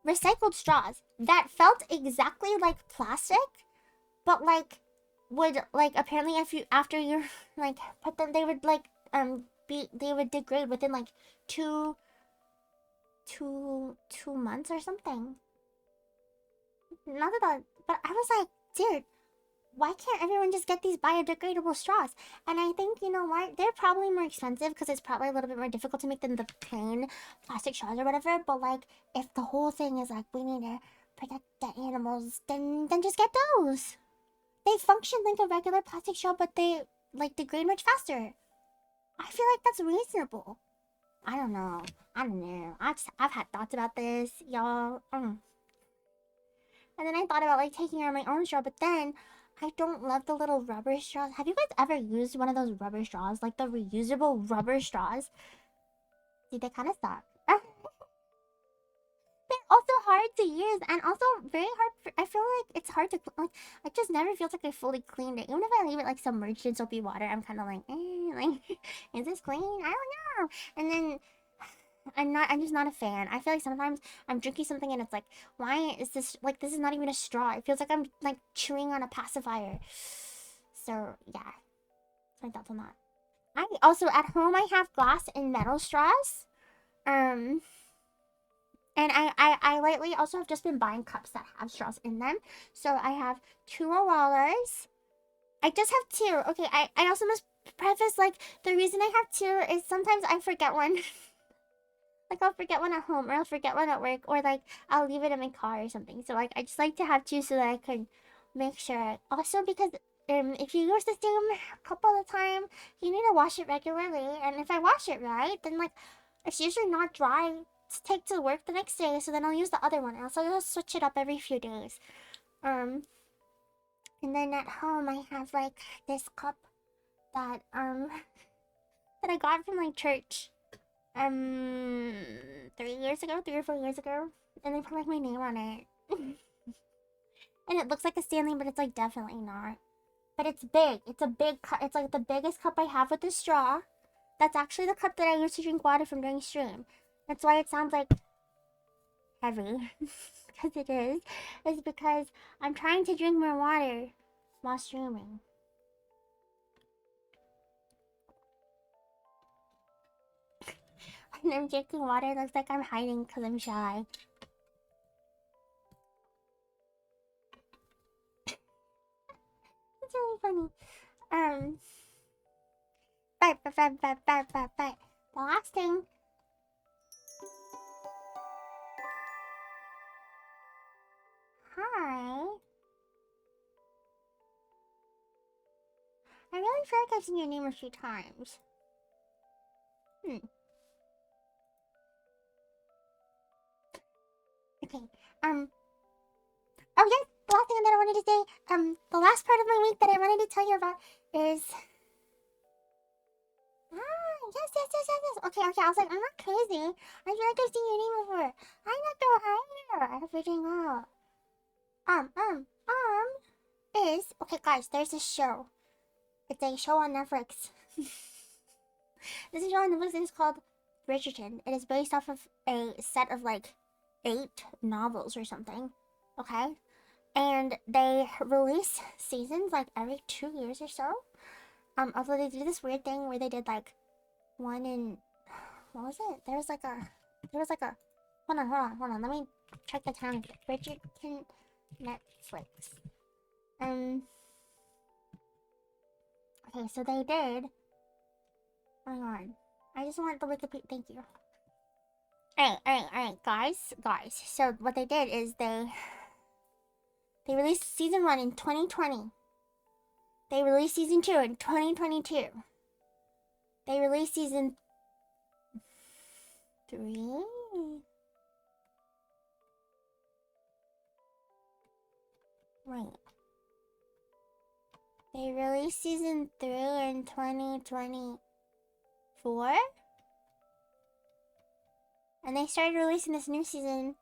recycled straws that felt exactly like plastic, but like would like apparently if you after you like put them they would like they would degrade within like two months or something. Not that, but I was like, dude, why can't everyone just get these biodegradable straws? And I think, you know what, they're probably more expensive because it's probably a little bit more difficult to make than the plain plastic straws or whatever. But like, if the whole thing is like, we need to protect the animals, then just get those. They function like a regular plastic straw, but they like degrade much faster. I feel like that's reasonable. I don't know. I've had thoughts about this, y'all. And then I thought about like taking out my own straw, but then I don't love the little rubber straws. Have you guys ever used one of those rubber straws? Like the reusable rubber straws? See, they kind of suck. They're also hard to use and also very hard. I feel like it's hard to like. It just never feels like I fully cleaned it. Even if I leave it like submerged in soapy water, I'm kind of like, like, is this clean? I don't know. And then I'm just not a fan. I feel like sometimes I'm drinking something and it's like, why is this like this is not even a straw. It feels like I'm like chewing on a pacifier. So yeah. My thoughts on that. I also at home I have glass and metal straws. Um and I lately also have just been buying cups that have straws in them. So I have two Awalas, I just have two. Okay, I also must preface, like, the reason I have two is sometimes I forget one. Like, I'll forget one at home, or I'll forget one at work, or, like, I'll leave it in my car or something. So, like, I just like to have two so that I can make sure. Also, because if you use the same cup all the time, you need to wash it regularly. And if I wash it right, then, like, it's usually not dry to take to work the next day. So then I'll use the other one. And so I'll switch it up every few days. And then at home, I have, like, this cup that, that I got from, like, church. 3 years ago, 3 or 4 years ago, and they put like my name on it. And it looks like a Stanley, but it's like definitely not. But it's big. It's a big cup. It's like the biggest cup I have with the straw. That's actually the cup that I use to drink water from during stream. That's why it sounds like heavy, because it is. It's because I'm trying to drink more water while streaming. And I'm drinking water. It looks like I'm hiding because I'm shy. It's really funny. But. The last thing. Hi. I really feel like I've seen your name a few times. Okay. Oh yes, the last thing that I wanted to say, the last part of my week that I wanted to tell you about is yes. Okay, I was like, I'm not crazy. I feel like I've seen your name before. I'm not the higher. I hope you're doing well. Is okay guys, there's a show. It's a show on Netflix. This is a show on Netflix and it's called Bridgerton. It is based off of a set of like 8 novels or something. Okay? And they release seasons like every 2 years or so. Although they do this weird thing where they did like one in what was it? There was like a hold on, let me check the calendar. Bridgerton Netflix. Okay, so they did. Hang on. I just wanted the Wikipedia. Thank you. Alright, guys. So what they did is they released season 1 in 2020. They released season 2 in 2022. They released season 3. Wait. They released season 3 in 2024. And they started releasing this new season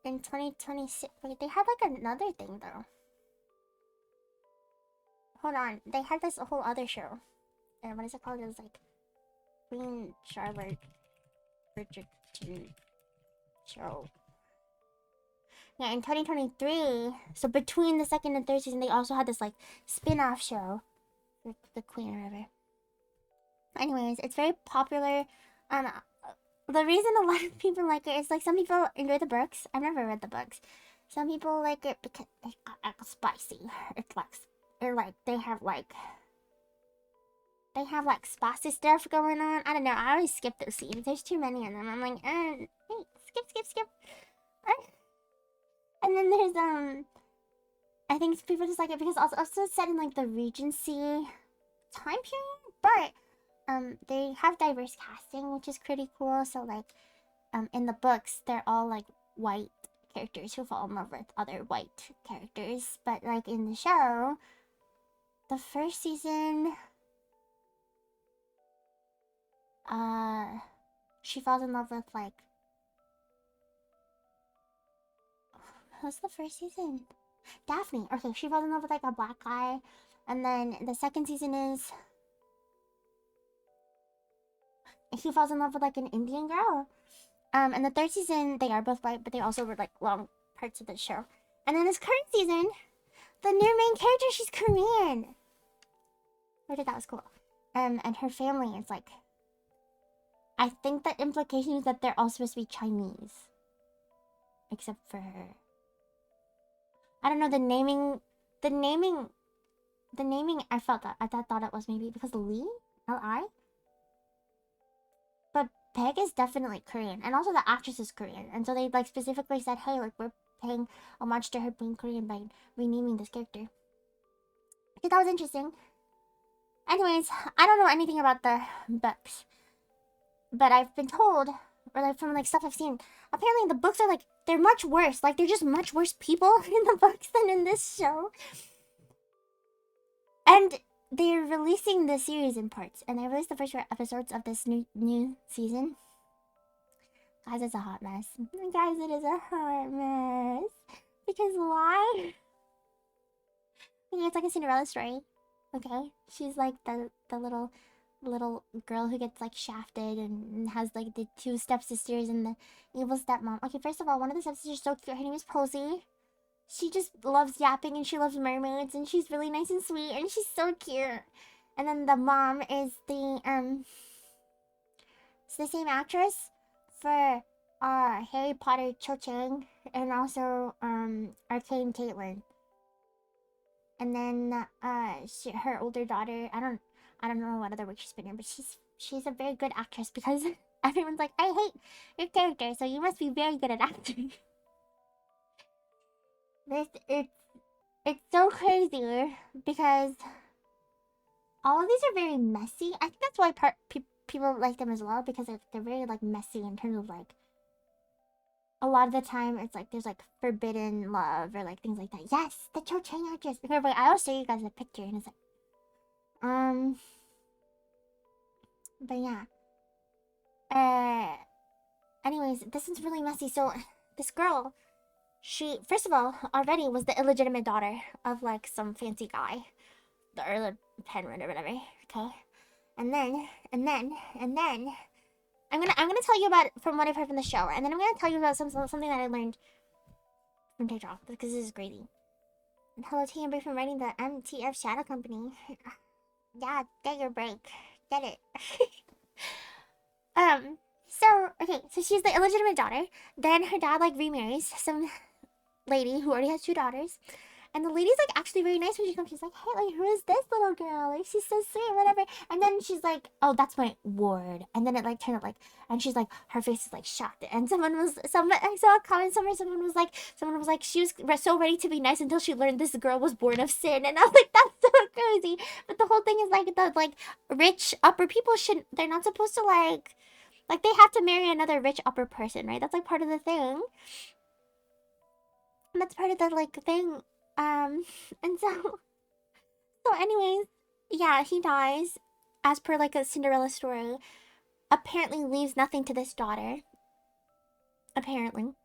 in 2026. Wait, they had like another thing though. Hold on. They had this whole other show. And what is it called? It was like Queen Charlotte Bridgerton show. Yeah, in 2023, so between the second and third season, they also had this like spin-off show for the Queen or whatever. Anyways, it's very popular. The reason a lot of people like it is like some people enjoy the books. I've never read the books. Some people like it because it's spicy. It's like they have like spicy stuff going on. I don't know. I always skip those scenes. There's too many of them. I'm like, hey, skip. And then there's I think people just like it because also it's set in like the Regency time period, but they have diverse casting, which is pretty cool. So like in the books they're all like white characters who fall in love with other white characters, but like in the show, the first season she falls in love with like who's the first season? Daphne. Okay, she falls in love with like a black guy, and then the second season is he falls in love with like an Indian girl. And the third season they are both white, but they also were like long parts of the show. And then this current season, the new main character, she's Korean. I thought that was cool. And her family is like, I think the implication is that they're all supposed to be Chinese, except for her. I don't know the naming. the naming, I thought it was maybe because Lee, L-I. But Peg is definitely Korean, and also the actress is Korean, and so they like specifically said, hey, like we're paying homage to her being Korean by renaming this character. I think that was interesting. Anyways, I don't know anything about the books, but I've been told, or like from like stuff I've seen, apparently the books are like they're much worse. Like they're just much worse people in the books than in this show. And they're releasing the series in parts, and they released the first 4 episodes of this new season. Guys, it's a hot mess. Guys, it is a hot mess. Because why? It's like a Cinderella story. Okay? She's like the little girl who gets like shafted and has like the 2 stepsisters and the evil stepmom. Okay, first of all, one of the stepsisters is so cute. Her name is Posey. She just loves yapping and she loves mermaids and she's really nice and sweet and she's so cute. And then the mom is it's the same actress for Harry Potter Cho Chang and also Arcane Caitlin. And then her older daughter, I don't know what other work she's been in, but she's a very good actress because everyone's like, I hate your character, so you must be very good at acting. It's so crazy because all of these are very messy. I think that's why people like them as well, because they're very like messy in terms of like a lot of the time it's like there's like forbidden love or like things like that. Yes, the Cho Chang actress. Remember, I always show you guys a picture and it's like but yeah. Anyways, this is really messy. So this girl, she first of all already was the illegitimate daughter of like some fancy guy, the Earl of Penryn or whatever. Okay, and then I'm gonna tell you about from what I've heard from the show, and then I'm gonna tell you about something that I learned from TikTok because this is crazy. And hello, T&B from writing the MTF Shadow Company. Yeah, get your break, get it. So okay, so she's the illegitimate daughter. Then her dad like remarries some lady who already has 2 daughters. And the lady's like actually very nice when she comes. She's like, hey, like, who is this little girl? Like, she's so sweet, whatever. And then she's like, oh, that's my ward. And then it like turned out like, and she's like, her face is like shocked. And I saw a comment somewhere. Someone was like, she was so ready to be nice until she learned this girl was born of sin. And I was like, that's so crazy. But the whole thing is like the like rich upper people they're not supposed to like they have to marry another rich upper person, right? That's like part of the thing. And that's part of the like thing. And so anyways, yeah, he dies as per like a Cinderella story. Apparently leaves nothing to this daughter. Apparently.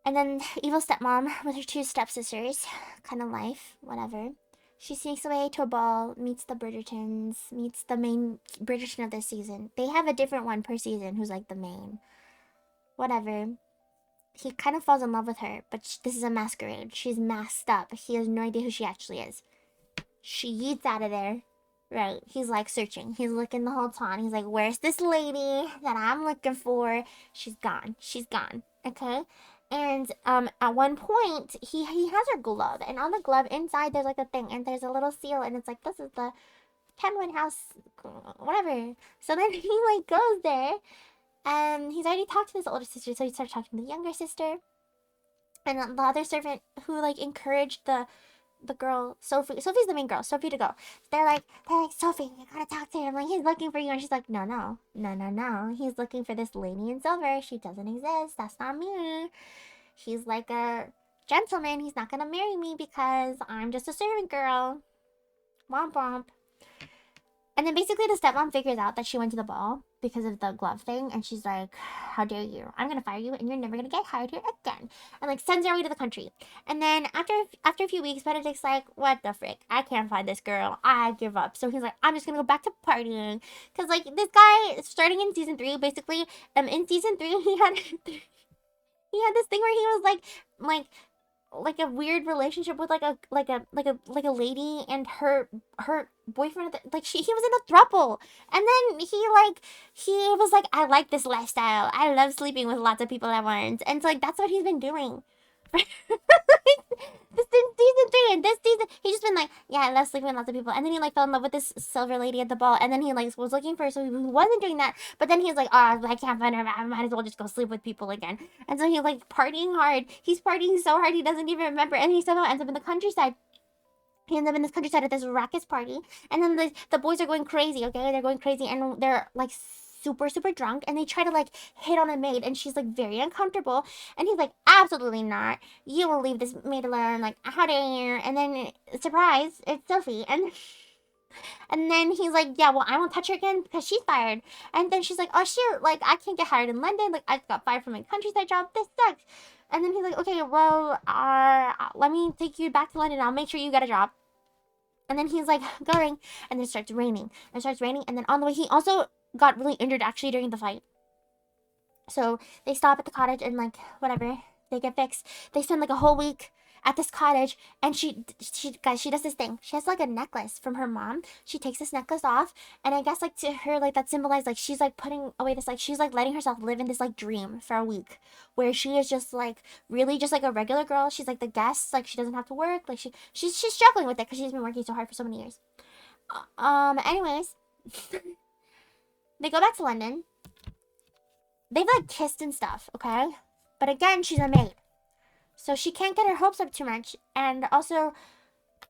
And then evil stepmom with her 2 stepsisters, kind of life, whatever. She sneaks away to a ball, meets the Bridgertons, meets the main Bridgerton of this season. They have a different one per season who's like the main. Whatever. He kind of falls in love with her, but this is a masquerade. She's masked up. He has no idea who she actually is. She yeets out of there. Right. He's like searching. He's looking the whole time. He's like, where's this lady that I'm looking for? She's gone. She's gone. Okay? And at one point, he has her glove. And on the glove, inside, there's like a thing. And there's a little seal. And it's like, this is the Penguin House, whatever. So then he like goes there. And he's already talked to his older sister, so he starts talking to the younger sister. And the other servant who like encouraged the girl, Sophie. Sophie's the main girl, Sophie to go. They're like, Sophie, you gotta talk to him. Like, he's looking for you. And she's like, no. He's looking for this lady in silver. She doesn't exist. That's not me. He's like a gentleman. He's not gonna marry me because I'm just a servant girl. Womp womp. And then basically the stepmom figures out that she went to the ball because of the glove thing. And she's like, how dare you? I'm going to fire you and you're never going to get hired here again. And like sends her away to the country. And then after a few weeks, Benedict's like, what the frick? I can't find this girl. I give up. So he's like, I'm just going to go back to partying. Because like this guy, starting in season 3, basically, in season 3, he had this thing where he was like a weird relationship with like a lady and her boyfriend. Like he was in a throuple, and then he was like, I like this lifestyle. I love sleeping with lots of people at once, and so like that's what he's been doing. This season 3 and this season, he's just been like, yeah, I love sleeping with lots of people. And then he like fell in love with this silver lady at the ball. And then he like was looking for her, so he wasn't doing that. But then he was like, oh, I can't find her. I might as well just go sleep with people again. And so he's like partying hard. He's partying so hard he doesn't even remember. And he somehow ends up in the countryside. He ends up in this countryside at this raucous party, and then the boys are going crazy. Okay, they're going crazy, and they're like super super drunk, and they try to like hit on a maid, and she's like very uncomfortable, and he's like, absolutely not. You will leave this maid alone. Like, how dare you? And then surprise, it's Sophie, and then he's like, yeah, well, I won't touch her again because she's fired. And then she's like, oh shoot, like I can't get hired in London. Like I got fired from my countryside job. This sucks. And then he's like, okay, well, let me take you back to London. I'll make sure you get a job. And then he's like going, and then it starts raining. And it starts raining, and then on the way, he also got really injured actually during the fight. So they stop at the cottage and like whatever, they get fixed. They spend like a whole week at this cottage, and she guys, she does this thing. She has like a necklace from her mom. She takes this necklace off, and I guess like to her, like that symbolized like she's like putting away this, like she's like letting herself live in this like dream for a week where she is just like really just like a regular girl. She's like the guest, like she doesn't have to work, like she's struggling with it because she's been working so hard for so many years. Anyways, they go back to London. They've like kissed and stuff, okay? But again, she's a maid. So she can't get her hopes up too much. And also,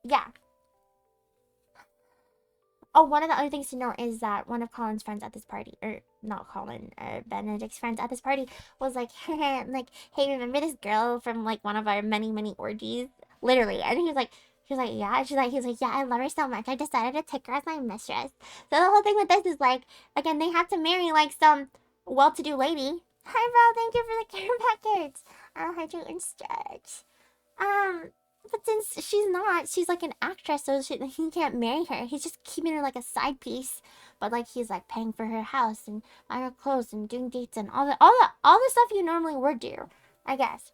yeah. Oh, one of the other things to note is that one of Colin's friends at this party, or not Colin, Benedict's friends at this party was like, like, hey, remember this girl from like one of our many, many orgies? Literally. And he was like, yeah. And he's like, yeah, I love her so much. I decided to take her as my mistress. So the whole thing with this is like, again, they have to marry like some well-to-do lady. Hi, bro. Thank you for the care package. I'll hydrate and stretch. But since she's not, she's like an actress, so he can't marry her. He's just keeping her like a side piece. But like he's like paying for her house and buying her clothes and doing dates and all the stuff you normally would do, I guess.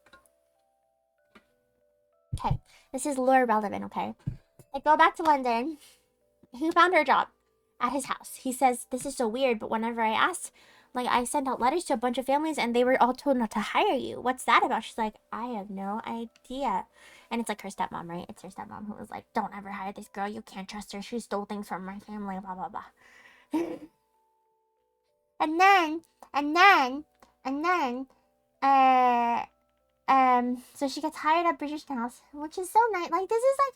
Okay, this is lore relevant. Okay, they go back to London. He found her a job at his house. He says this is so weird, but whenever I asked, like I sent out letters to a bunch of families and they were all told not to hire you. What's that about? She's like, I have no idea. And it's like her stepmom, right? It's her stepmom who was like, don't ever hire this girl. You can't trust her. She stole things from my family, blah, blah, blah. and then, and then, and then, so she gets hired at British House, which is so nice. Like, this is like,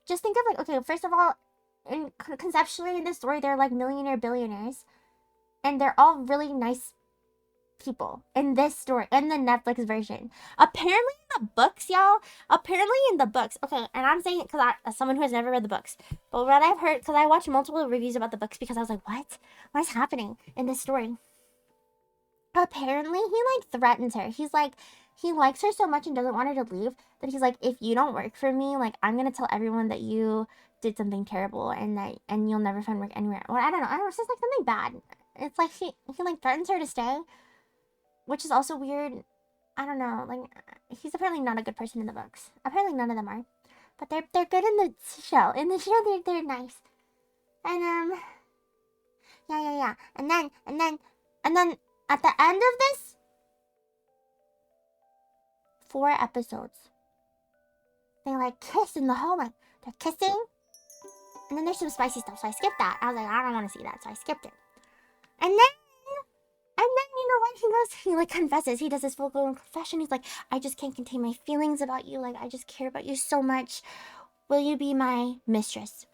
just think of like, okay, first of all, conceptually in this story, they're like millionaire billionaires. And they're all really nice people in this story, in the Netflix version. Apparently in the books, y'all, okay, and I'm saying it because as someone who has never read the books, but what I've heard, because I watched multiple reviews about the books because I was like, what is happening in this story? Apparently he like threatens her. He's like, he likes her so much and doesn't want her to leave that he's like, if you don't work for me, like I'm gonna tell everyone that you did something terrible and you'll never find work anywhere. Or I don't know, it's just like something bad. It's like he like threatens her to stay, which is also weird. I don't know, like he's apparently not a good person in the books. Apparently none of them are, but they're good in the show. In the show, they're nice. And yeah. And then at the end of this, 4 episodes, they like kiss in the hallway. They're kissing, and then there's some spicy stuff, so I skipped that. I was like, I don't want to see that, so I skipped it. And then you know what? He like confesses. He does this full-blown confession. He's like, I just can't contain my feelings about you. Like, I just care about you so much. Will you be my mistress?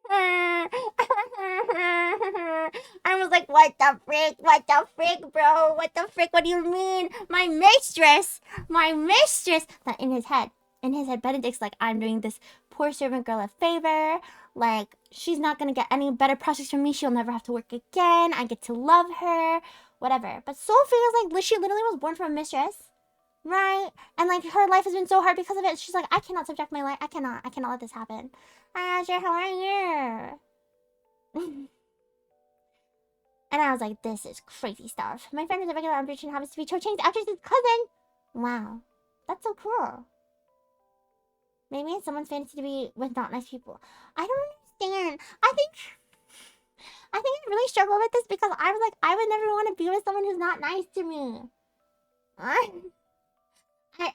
I was like, what the frick? What the frick, bro? What the frick? What do you mean? My mistress? My mistress? But in his head, Benedict's like, I'm doing this poor servant girl a favor. Like, she's not gonna get any better prospects from me. She'll never have to work again. I get to love her. Whatever. But Sophie is like, she literally was born from a mistress. Right? And like, her life has been so hard because of it. She's like, I cannot subject my life. I cannot let this happen. Hi, Asher, how are you? And I was like, this is crazy stuff. My friend is a regular ambition happens to be Cho Chang's actress's cousin. Wow. That's so cool. Maybe it's someone's fantasy to be with not nice people. I don't understand. I think I think I really struggle with this because I was like, I would never want to be with someone who's not nice to me.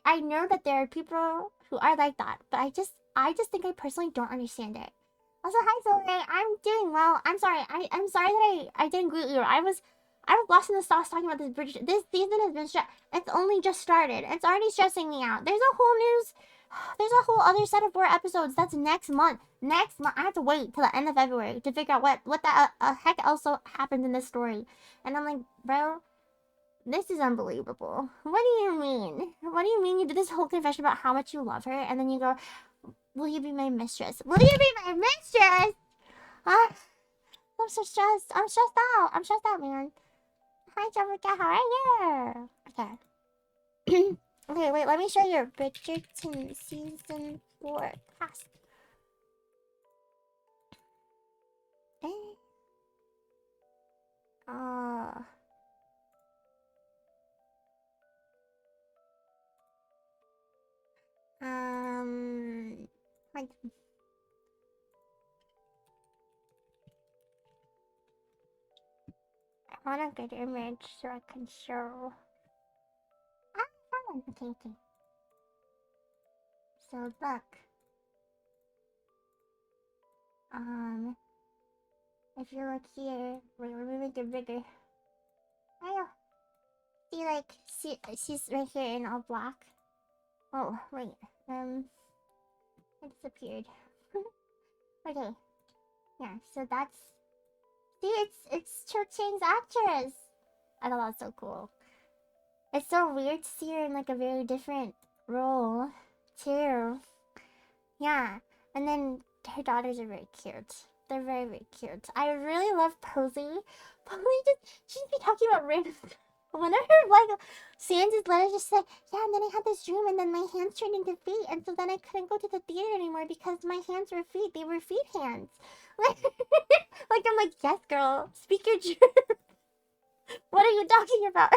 I know that there are people who are like that, but I just think I personally don't understand it. Also, hi Zoe, I'm doing well. I'm sorry. I'm sorry that I didn't greet you. I was lost in the sauce talking about this British. This season has been it's only just started. It's already stressing me out. There's a whole other set of 4 episodes. That's next month. Next month, I have to wait till the end of February to figure out what the heck also happened in this story. And I'm like, bro, this is unbelievable. What do you mean? What do you mean you did this whole confession about how much you love her, and then you go, will you be my mistress? Will you be my mistress? Ah, I'm so stressed. I'm stressed out. I'm stressed out, man. Hi, Jessica. How are you? Okay. Okay, wait. Let me show you Bridgerton season 4 cast. Eh. Uh. Like, I want a good image so I can show. Ah, okay, okay. So look. If you look here, wait, let me make it bigger. I know. She's right here in all black. Oh, wait. It disappeared. Okay. Yeah, so that's... See, it's Cho Chang's actress! I thought that was so cool. It's so weird to see her in, like, a very different role, too. Yeah. And then her daughters are very cute. They're very, very cute. I really love Posey. She'd be talking about random stuff. Whenever, like, Sandy's letter just said, yeah, and then I had this dream, and then my hands turned into feet, and so then I couldn't go to the theater anymore because my hands were feet. They were feet hands. Like, I'm like, yes, girl, speak your truth. What are you talking about?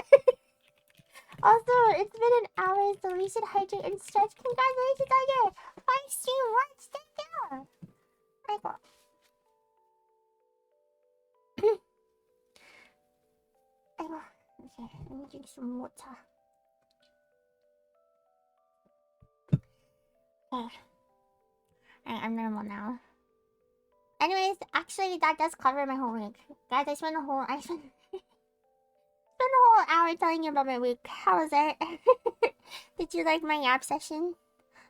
Also, it's been an hour, so we should hydrate and stretch. Congratulations on your 5-stream watch. Thank you. I got. I got. Okay, let me drink some water. Okay. Alright, I'm normal now. Anyways, actually, that does cover my whole week. Guys, I spent a whole hour telling you about my week. How was it? Did you like my yap session?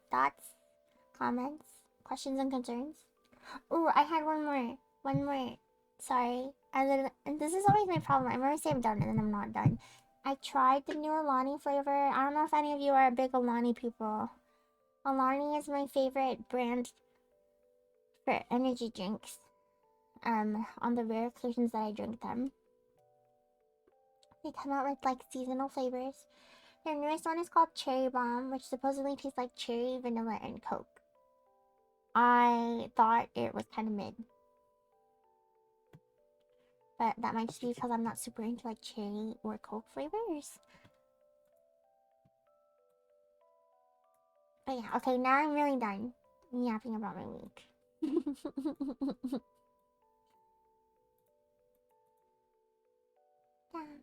Thoughts? Comments? Questions and concerns? Ooh, I had one more. One more. Sorry. And this is always my problem. I'm always say I'm done and then I'm not done. I tried the new Alani flavor. I don't know if any of you are big Alani people. Alani is my favorite brand for energy drinks. On the rare occasions that I drink them. They come out with like seasonal flavors. Their newest one is called Cherry Bomb, which supposedly tastes like cherry, vanilla, and Coke. I thought it was kind of mid. But that might just be because I'm not super into like cherry or Coke flavors. But yeah, okay, now I'm really done yapping about my week.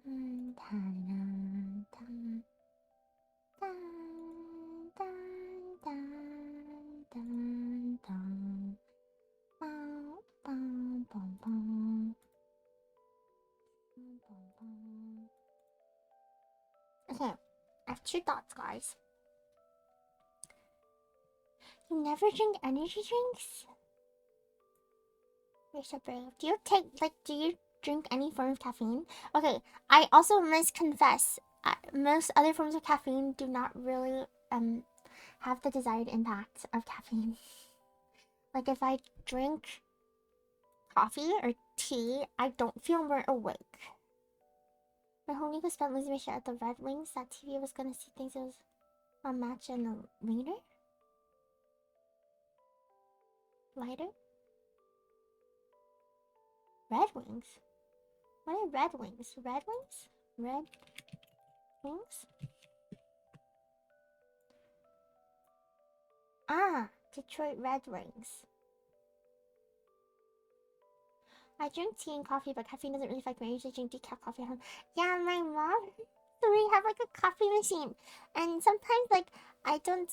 Dun, dun, dun, dun, dun, dun, dun, dun. Bow, bow, bow, bow. Okay, I have 2 thoughts, guys. You never drink energy drinks? You're so brave. Do you drink any form of caffeine? Okay, I also must confess, most other forms of caffeine do not really, have the desired impact of caffeine. Like, if I drink coffee or tea, I don't feel more awake. My whole week was spent losing my shit at the Red Wings. That TV was gonna see things. It was a match and a leader? Lighter? Red Wings? What are Red Wings? Red Wings? Red Wings? Ah, Detroit Red Wings. I drink tea and coffee, but caffeine doesn't really affect me. I usually drink decaf coffee at home. Yeah, my mom. So we have like a coffee machine, and sometimes like I don't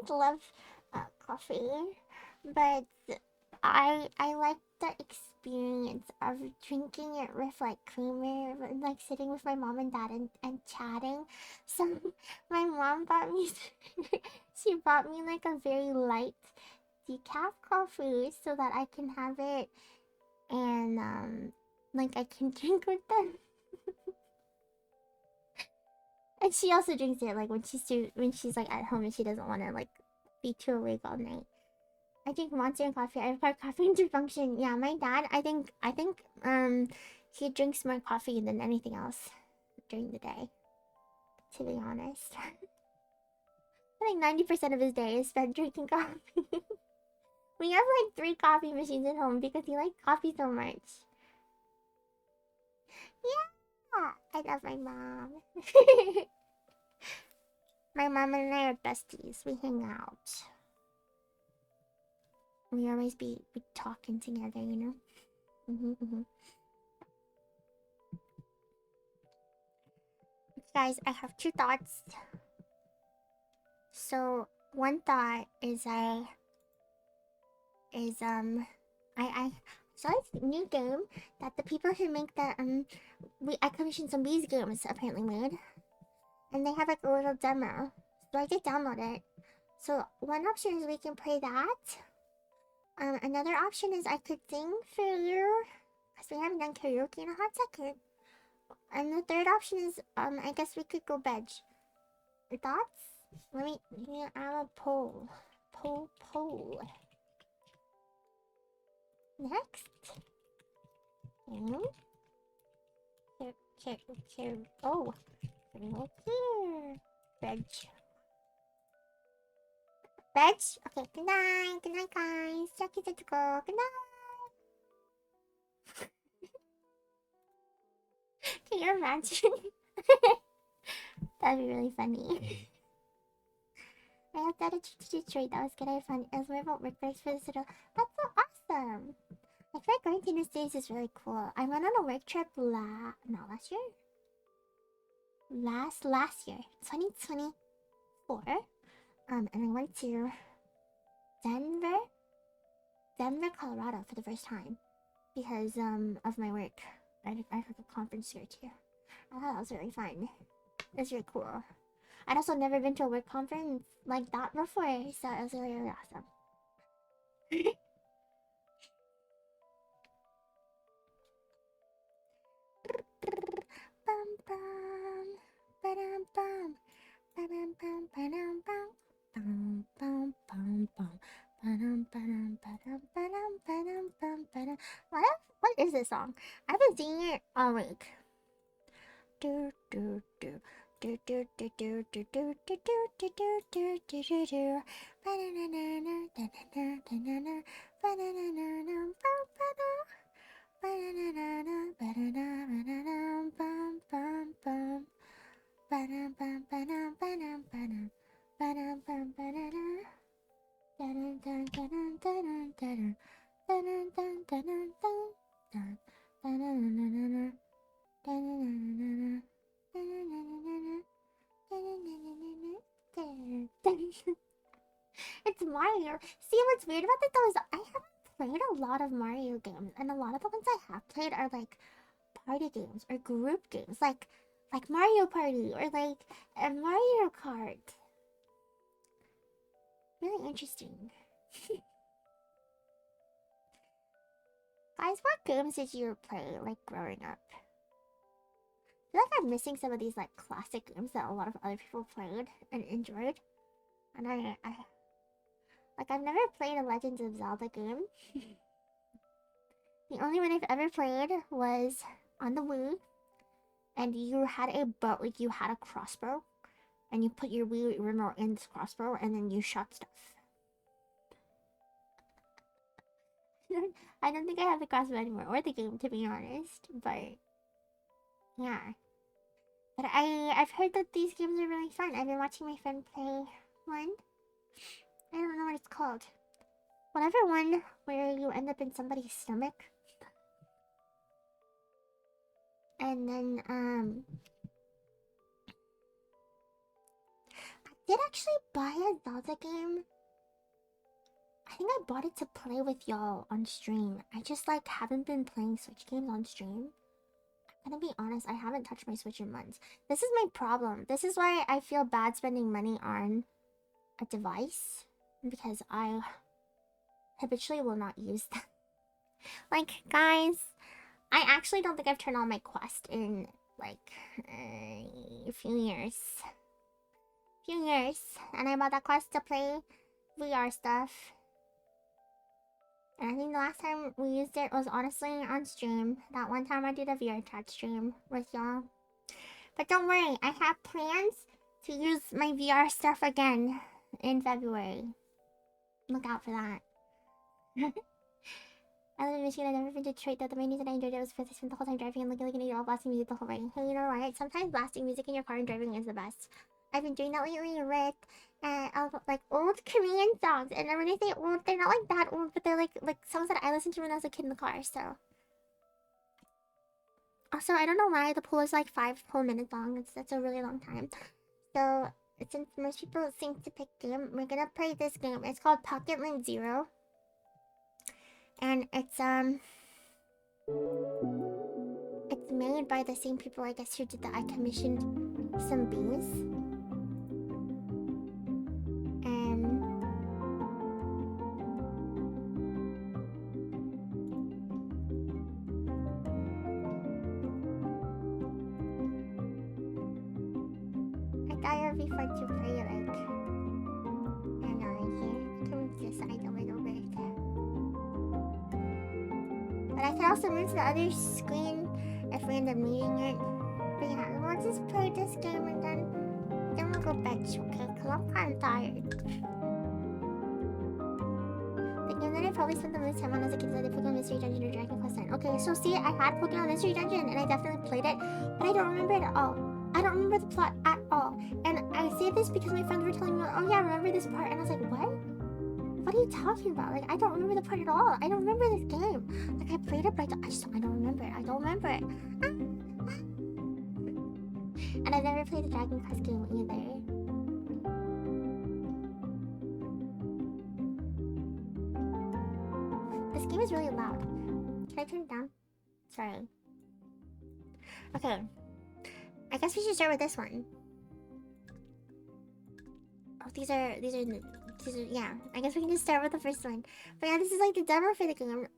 love coffee, but I like the experience of drinking it with like creamer, and, like sitting with my mom and dad and chatting. So my mom bought me she bought me like a very light decaf coffee so that I can have it and like I can drink with them. And she also drinks it like when she's like at home and she doesn't want to like be too awake all night. I drink Monster and coffee. I require caffeine to function. Yeah, my dad. I think he drinks more coffee than anything else during the day. To be honest, I think 90% of his day is spent drinking coffee. We have like 3 coffee machines at home because he likes coffee so much. Yeah, I love my mom. My mom and I are besties. We hang out. We always be talking together, you know? Guys, I have 2 thoughts. So, one thought is I saw this new game that the people who make the I commissioned some Bees games apparently made. And they have like a little demo. So I did download it. So one option is we can play that. Another option is I could sing for you. Because we haven't done karaoke in a hot second. And the third option is I guess we could go veg. Thoughts? I will poll. Poll. Next. Oh. Here. Veg. Veg? Okay, good night. Good night, guys. Jackie said to go. Good night. Can you imagine? That'd be really funny. I have that to Detroit. That was good. I had fun. It was more about work first for the city. That's so awesome. I feel like going to new states is really cool. I went on a work trip last year? Last year. 2024. And I went to Denver, Colorado for the first time. Because of my work. I took a conference here too. I thought that was really fun. It was really cool. I'd also never been to a work conference like that before, so it was really, really awesome. What is this song? I've been singing it all week. Do do do do do do do do do do do do do do do do. It's Mario. See, what's weird about that though is I haven't played a lot of Mario games, and a lot of the ones I have played are like party games or group games, like Mario Party or like a Mario Kart. Really interesting. Guys, what games did you play like growing up? I feel like I'm missing some of these like classic games that a lot of other people played and enjoyed. And I've never played a Legends of Zelda game. The only one I've ever played was on the Wii, and you had a bow, like you had a crossbow, and you put your Wii remote in this crossbow, and then you shot stuff. I don't think I have the crossbow anymore, or the game, to be honest. But yeah, but I've heard that these games are really fun. I've been watching my friend play one. I don't know what it's called. Whatever one where you end up in somebody's stomach. And then, I did actually buy a Zelda game. I think I bought it to play with y'all on stream. I just like haven't been playing Switch games on stream. I'm gonna be honest, I haven't touched my Switch in months. This is my problem. This is why I feel bad spending money on a device. Because I habitually will not use them. Like, guys, I actually don't think I've turned on my Quest in, like, a few years. And I bought that Quest to play VR stuff. And I think the last time we used it was honestly on stream. That one time I did a VR chat stream with y'all. But don't worry, I have plans to use my VR stuff again in February. Look out for that. I live in Michigan. I've never been to Detroit, though. The main reason I enjoyed it was because I spent the whole time driving and looking like an idiot while blasting music the whole way. Hey, you know what? Sometimes blasting music in your car and driving is the best. I've been doing that lately with like old Korean songs. And when I say old, they're not like that old, but they're like songs that I listened to when I was a kid in the car. So also, I don't know why the pool is like 5 whole minutes long. That's a really long time. So since most people seem to pick game, we're gonna play this game. It's called Pocket Link Zero. And it's made by the same people, I guess, who did the I commissioned some bees. I thought it would be fun to play like, I don't know, right here. I can move this side a little bit. But I can also move to the other screen if we end up needing it. But yeah, we'll just play this game and then we'll go bed, okay? Because I'm kind of tired. The game that I probably spent the most time on as a kid is either Pokemon Mystery Dungeon or Dragon Quest IX. Okay, so see, I had Pokemon Mystery Dungeon and I definitely played it, but I don't remember it at all. I don't remember the plot at all. And I say this because my friends were telling me, oh yeah, remember this part? And I was like, what? What are you talking about? Like, I don't remember the part at all. I don't remember this game. Like, I played it, but I don't remember it. I don't remember it. And I've never played the Dragon Quest game either. This game is really loud. Can I turn it down? Sorry. Okay. I guess we should start with this one. Oh, these are, yeah. I guess we can just start with the first one. But yeah, this is like the demo for the game.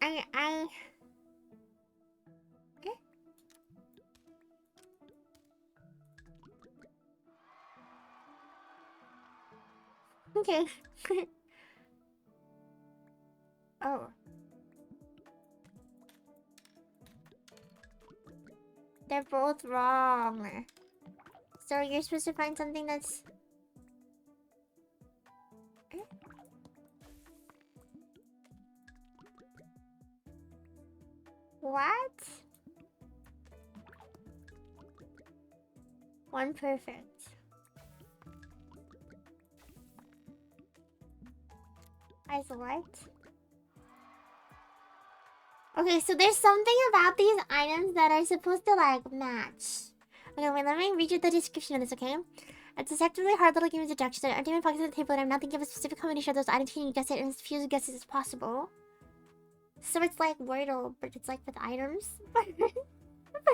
Okay. Oh. They're both wrong. So you're supposed to find something that's... What? One perfect. Guys, what? Okay, so there's something about these items that are supposed to, like, match. Okay, wait, let me read you the description of this, okay? It's a deceptively hard little game of deduction. There are demon pockets at the table, and I'm not thinking of a specific combination of those items. Can you guess it in as few guesses as possible? So it's like Wordle, but it's like with items. But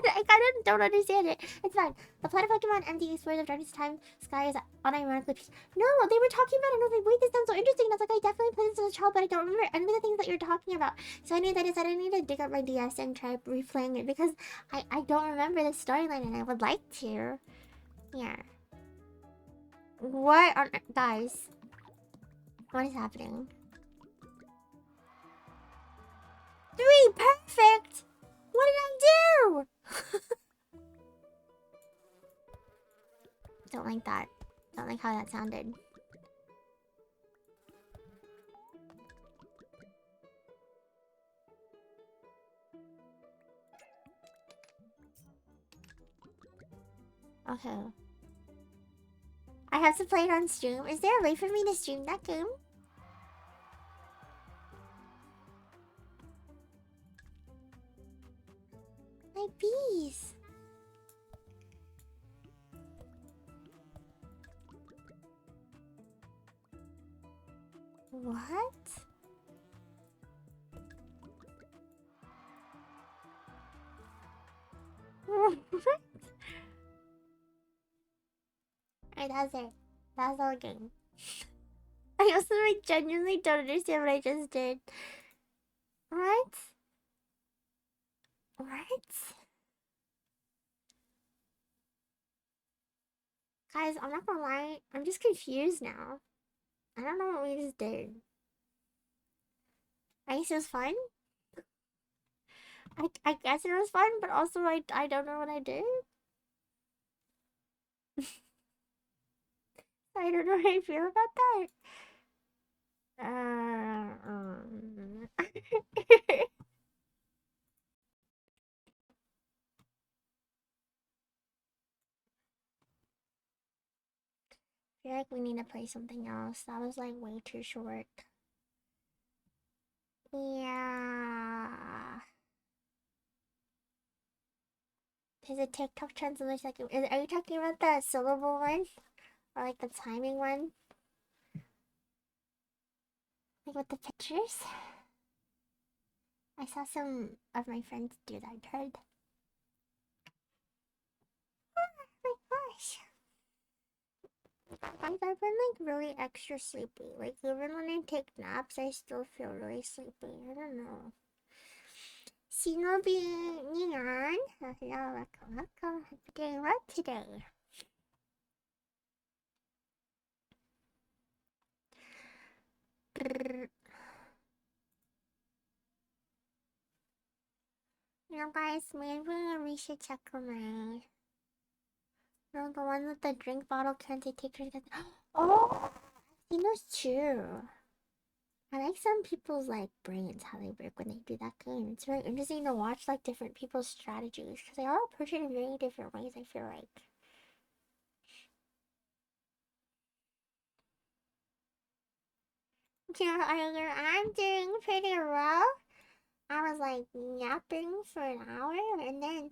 I kind of don't understand it. It's fine. The plot of Pokemon MD Swords of Darkness Time Sky is unironically... No, they were talking about it, and I was like, wait, this sounds so interesting. And I was like, I definitely played this as a child, but I don't remember any of the things that you're talking about. So I knew that I said I need to dig up my DS and try replaying it, because I don't remember the storyline, and I would like to. Yeah. What on... Guys. What is happening? 3! Perfect! What did I do? Don't like that. Don't like how that sounded. Okay. I have to play it on stream. Is there a way for me to stream that game? My bees. Alright, that's it. That's all game. I also like genuinely don't understand what I just did. What? What? Guys, I'm not gonna lie. I'm just confused now. I don't know what we just did. I guess it was fun. I guess it was fun, but also I don't know what I did. I don't know how I feel about that. I feel like we need to play something else. That was like way too short. Yeah. There's a TikTok trend in the second. Are you talking about the syllable one? Or like the timing one? Like with the pictures? I saw some of my friends do that trend. Oh my gosh. Guys, I've been like really extra sleepy. Like even when I take naps, I still feel really sleepy. I don't know. Shinobi Nian. Hello, welcome. Doing what today? You know, guys, maybe we should check on my. No, the one with the drink bottle can't take pictures. Oh, he knows too. I like some people's like brains how they work when they do that game. It's very interesting to watch like different people's strategies because they all approach it in very different ways. I feel like. Yeah, I'm doing pretty well. I was like napping for an hour, and then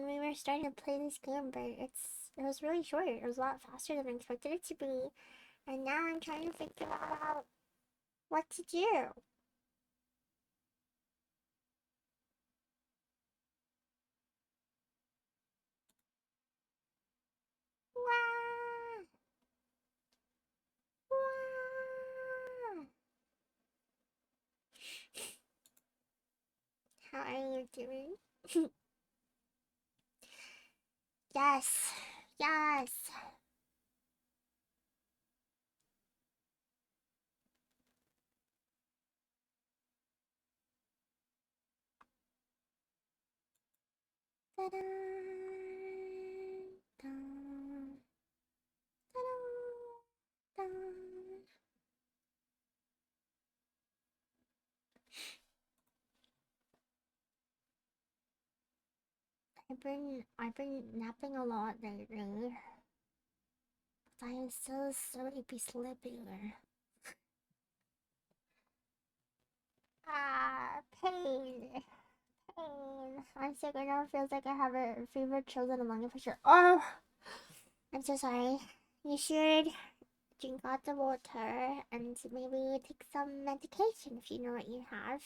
we were starting to play this game, but it was really short. It was a lot faster than I expected it to be, and now I'm trying to figure out what to do. Wah! Wah! How are you doing? Yes, yes. Ta-da! Dun, ta-da, dun. I've been napping a lot lately. I am so sleepy. Ah, pain. Pain. I'm sick right now. It feels like I have a fever, chills, and a lung infection. Oh, I'm so sorry. You should drink lots of water and maybe take some medication if you know what you have.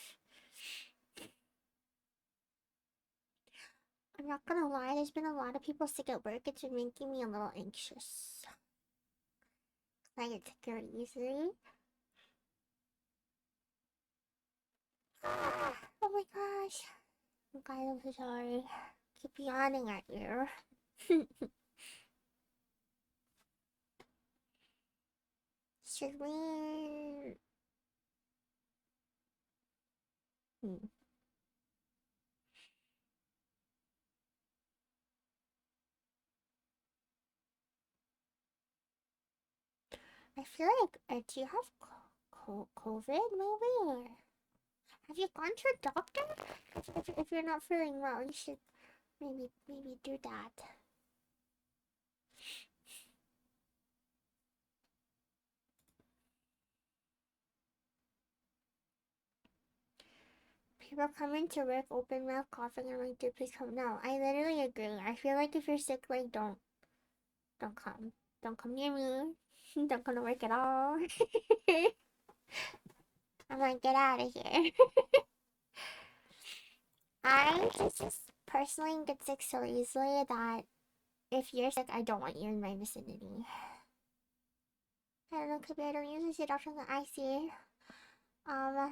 I'm not gonna lie, there's been a lot of people sick at work. It's been making me a little anxious. I get sick very easily. Ah, oh my gosh. Guys, I'm so sorry. Keep yawning at you. Should we? I feel like, do you have COVID maybe? Or have you gone to a doctor? If you're not feeling well, you should maybe do that. People coming to work open mouth coughing and like, dude, please come. No, I literally agree. I feel like if you're sick, like, don't come. Don't come near me. Don't come to work at all. I'm like, get out of here. I just personally get sick so easily that if you're sick, I don't want you in my vicinity. I don't know, maybe I don't usually see doctors in the IC. I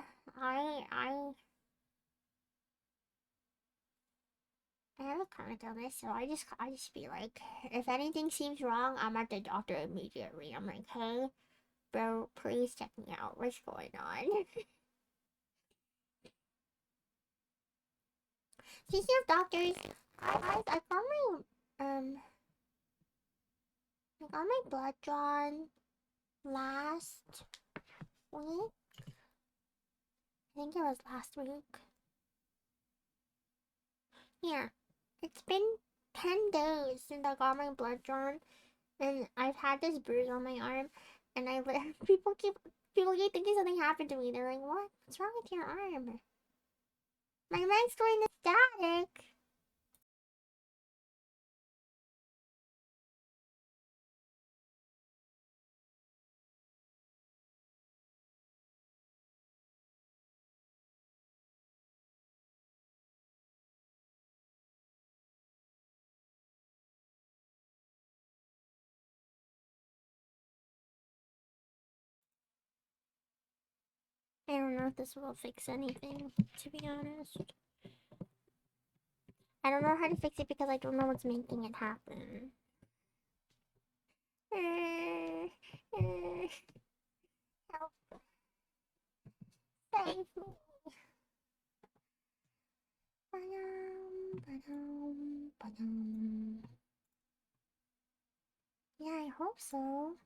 have a chronic illness, so I just be like, if anything seems wrong, I'm at the doctor immediately. I'm like, hey, bro, please check me out. What's going on? Speaking of doctors, I got my blood drawn last week. I think it was last week. Yeah, it's been 10 days since I got my blood drawn, and I've had this bruise on my arm, and people keep thinking something happened to me. They're like, what's wrong with your arm? My mind's going static. I don't know if this will fix anything, to be honest. I don't know how to fix it because I don't know what's making it happen. Help. Save me. Yeah, I hope so.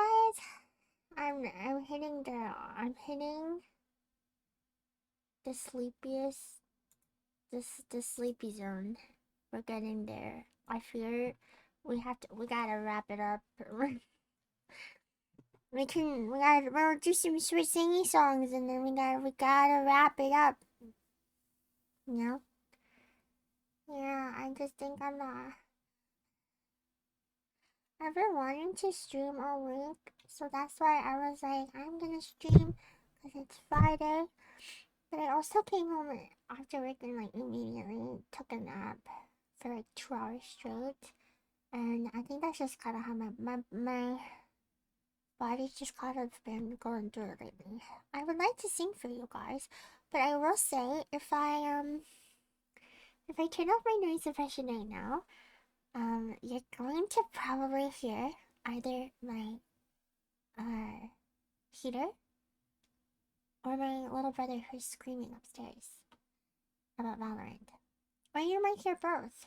Guys, I'm hitting the sleepiest the sleepy zone. We're getting there. I fear we gotta wrap it up. We'll do some sweet singy songs and then we gotta wrap it up. You know? Yeah, I just think I'm not ever wanting to stream all week. So that's why I was like, I'm gonna stream because it's Friday. But I also came home after work and like immediately took a nap for like 2 hours straight. And I think that's just kind of how my body's just kind of been going through it lately. I would like to sing for you guys, but I will say if I turn off my noise suppression right now, you're going to probably hear either my heater or my little brother who's screaming upstairs about Valorant. Or you might hear both.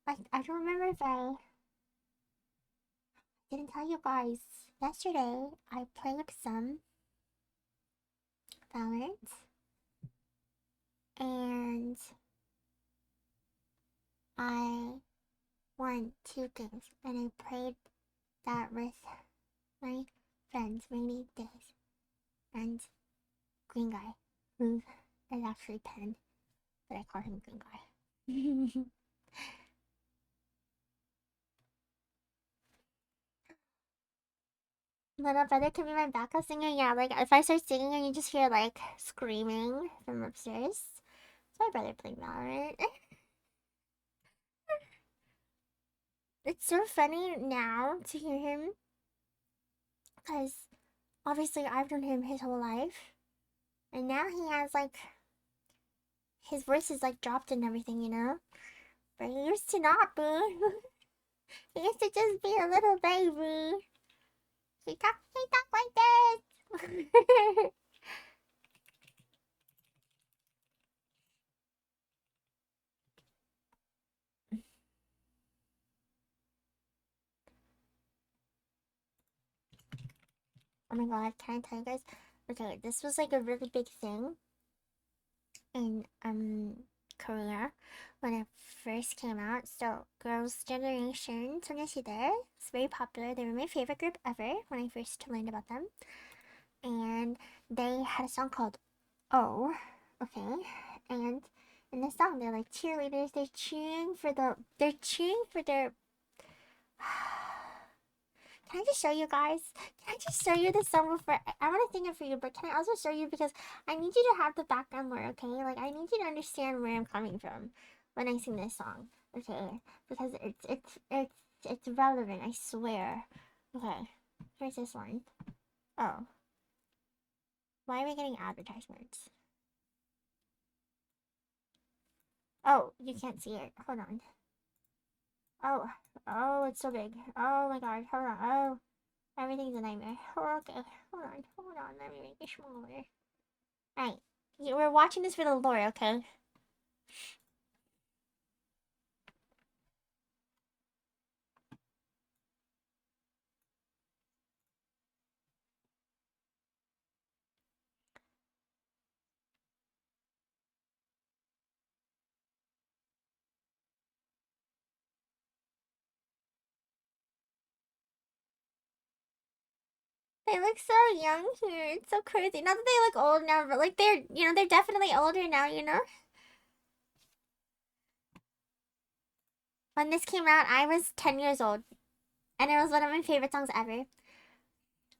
I don't remember if I didn't tell you guys. Yesterday, I played some Valorant. And I won 2 games. And I played that with my friends, Rainy Days, and Green Guy, who is actually Pen, but I call him Green Guy. Little brother can be my backup singer. Yeah, like if I start singing and you just hear like screaming from upstairs, it's my brother playing Valorant. It's so funny now to hear him because obviously I've known him his whole life, and now he has like his voice is like dropped and everything, you know. But he used to not be. He used to just be a little baby. She talk like this. Oh my god, can I tell you guys? Okay, this was like a really big thing in Korea when it first came out. So Girls' Generation 소녀시대, it's very popular. They were my favorite group ever when I first learned about them. And they had a song called Oh, okay. And in the song they're like cheerleaders, they're cheering for their Can I just show you guys? Can I just show you the song before? I want to sing it for you, but can I also show you because I need you to have the background more, okay? Like I need you to understand where I'm coming from when I sing this song, okay? Because it's relevant, I swear. Okay, here's this one. Oh, why are we getting advertisements? Oh, you can't see it. Hold on. Oh, oh, it's so big. Oh my god, hold on. Oh, everything's a nightmare. Oh, okay, hold on. Let me make it smaller. Alright, we're watching this for the lore, okay? They look so young here. It's so crazy. Not that they look old now, but like they're definitely older now. When this came out, I was 10 years old, and it was one of my favorite songs ever.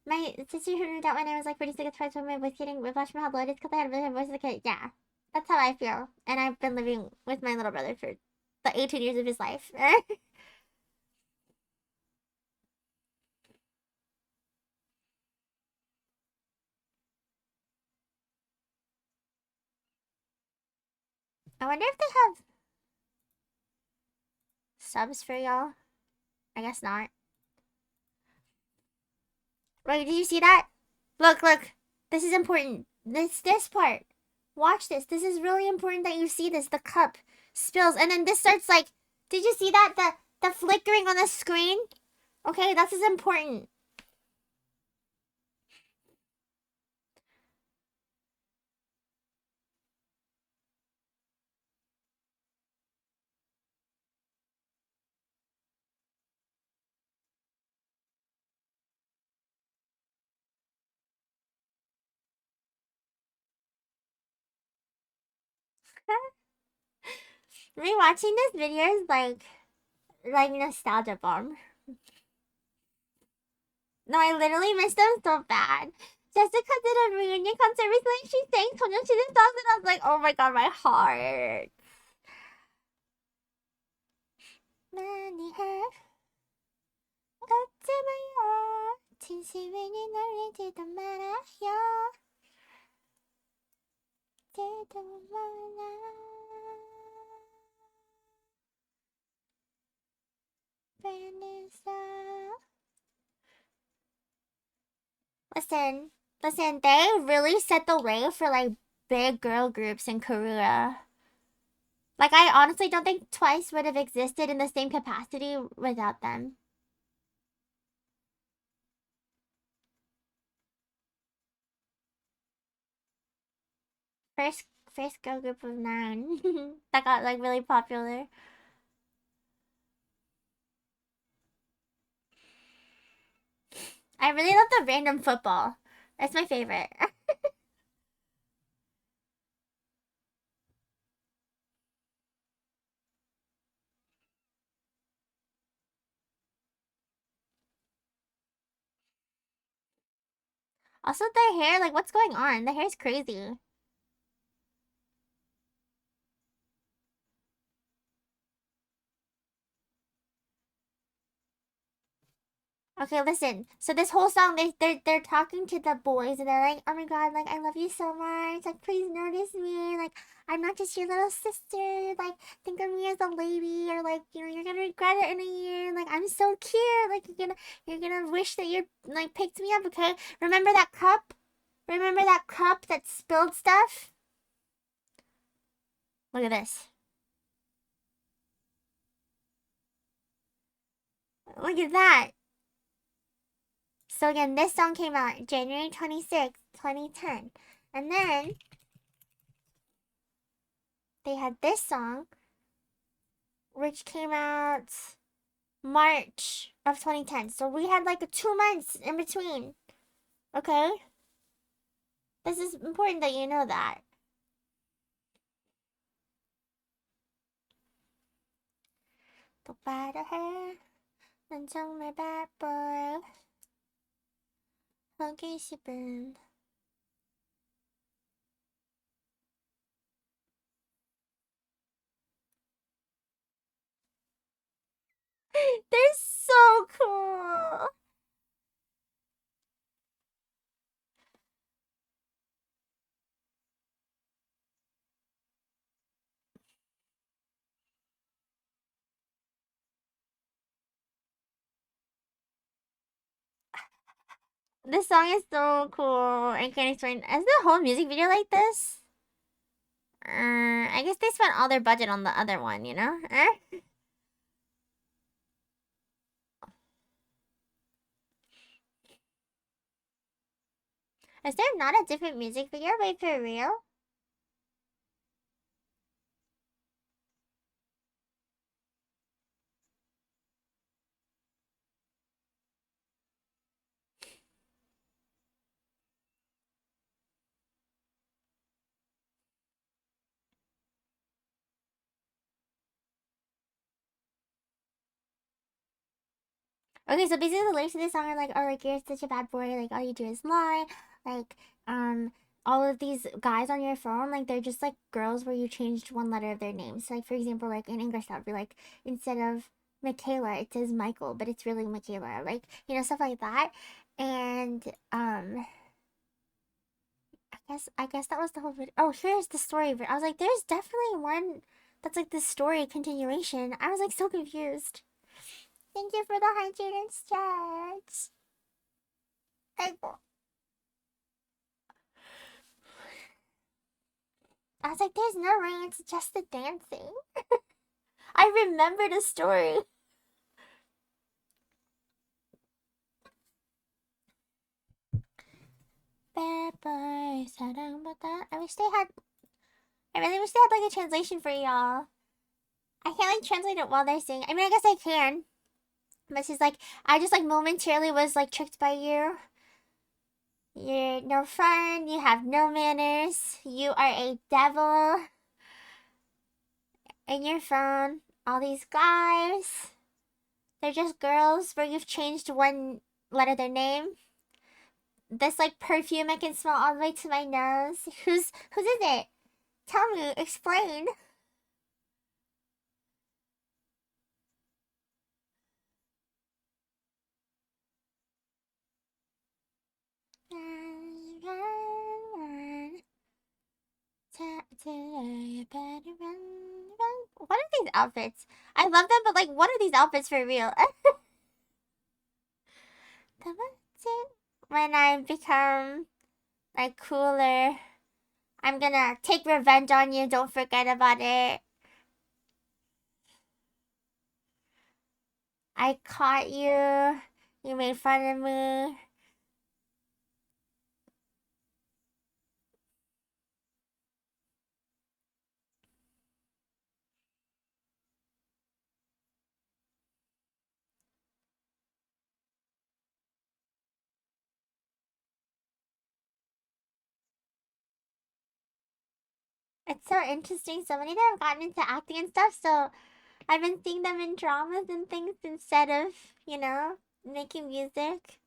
My sister heard me that when I was like pretty sick of twice with my voice getting whiplash from how low it is because I had a really high voice as a kid. Yeah, that's how I feel. And I've been living with my little brother for the 18 years of his life. I wonder if they have subs for y'all. I guess not. Wait, did you see that? Look. This is important. This part. Watch this. This is really important that you see this. The cup spills, and then this starts like. Did you see that? The flickering on the screen. Okay, this is important. Rewatching this video is like nostalgia bomb. No, I literally missed them so bad. Jessica did a reunion concert recently. She sang 소녀시대 songs, and I was like, oh my god, my heart. 많이 해. 웃지 마요. 진심이 놀리지도 말아요. 지도 몰라. Listen, they really set the way for like big girl groups in Korea. Like I honestly don't think Twice would have existed in the same capacity without them. First girl group of 9 that got like really popular. I really love the random football. That's my favorite. Also, their hair, like, what's going on? The hair's crazy. Okay, listen. So this whole song, they're talking to the boys, and they're like, "Oh my God, like I love you so much. Like please notice me. Like I'm not just your little sister. Like think of me as a lady, or like you're gonna regret it in a year. Like I'm so cute. Like you're gonna wish that you like picked me up. Okay? Remember that cup? Remember that cup that spilled stuff? Look at this. Look at that. So again, this song came out January 26th, 2010. And then they had this song, which came out March of 2010. So we had like 2 months in between. Okay? This is important that you know that. 똑바로 해. 난 정말 bad boy. 호기심은. They're so cool. This song is so cool. I can't explain. Is the whole music video like this? I guess they spent all their budget on the other one, you know? Is there not a different music video? Wait, for real? Okay, so basically the lyrics of this song are like, oh, like, you're such a bad boy, like, all you do is lie, like, all of these guys on your phone, like, they're just, like, girls where you changed one letter of their name. So, like, for example, like, in English, that would be, like, instead of Michaela, it says Michael, but it's really Michaela, like, stuff like that. And, I guess that was the whole video. Oh, here's the story of it. I was like, there's definitely one that's, like, the story continuation. I was, like, so confused. Thank you for the 100 stars. I was like, there's no way it's just the dancing. I remembered a story. Bad boy, 사랑받아. I really wish they had like a translation for y'all. I can't like translate it while they're singing. I mean, I guess I can. But she's like, I just like momentarily was like tricked by you. You're no fun. You have no manners. You are a devil. In your phone, all these guys. They're just girls where you've changed one letter of their name. This like perfume I can smell all the way to my nose. Whose is it? Tell me, explain. What are these outfits? I love them, but like, what are these outfits for real? When I become like cooler, I'm gonna take revenge on you. Don't forget about it. I caught you. You made fun of me. It's so interesting. So many of them have gotten into acting and stuff. So I've been seeing them in dramas and things instead of, making music.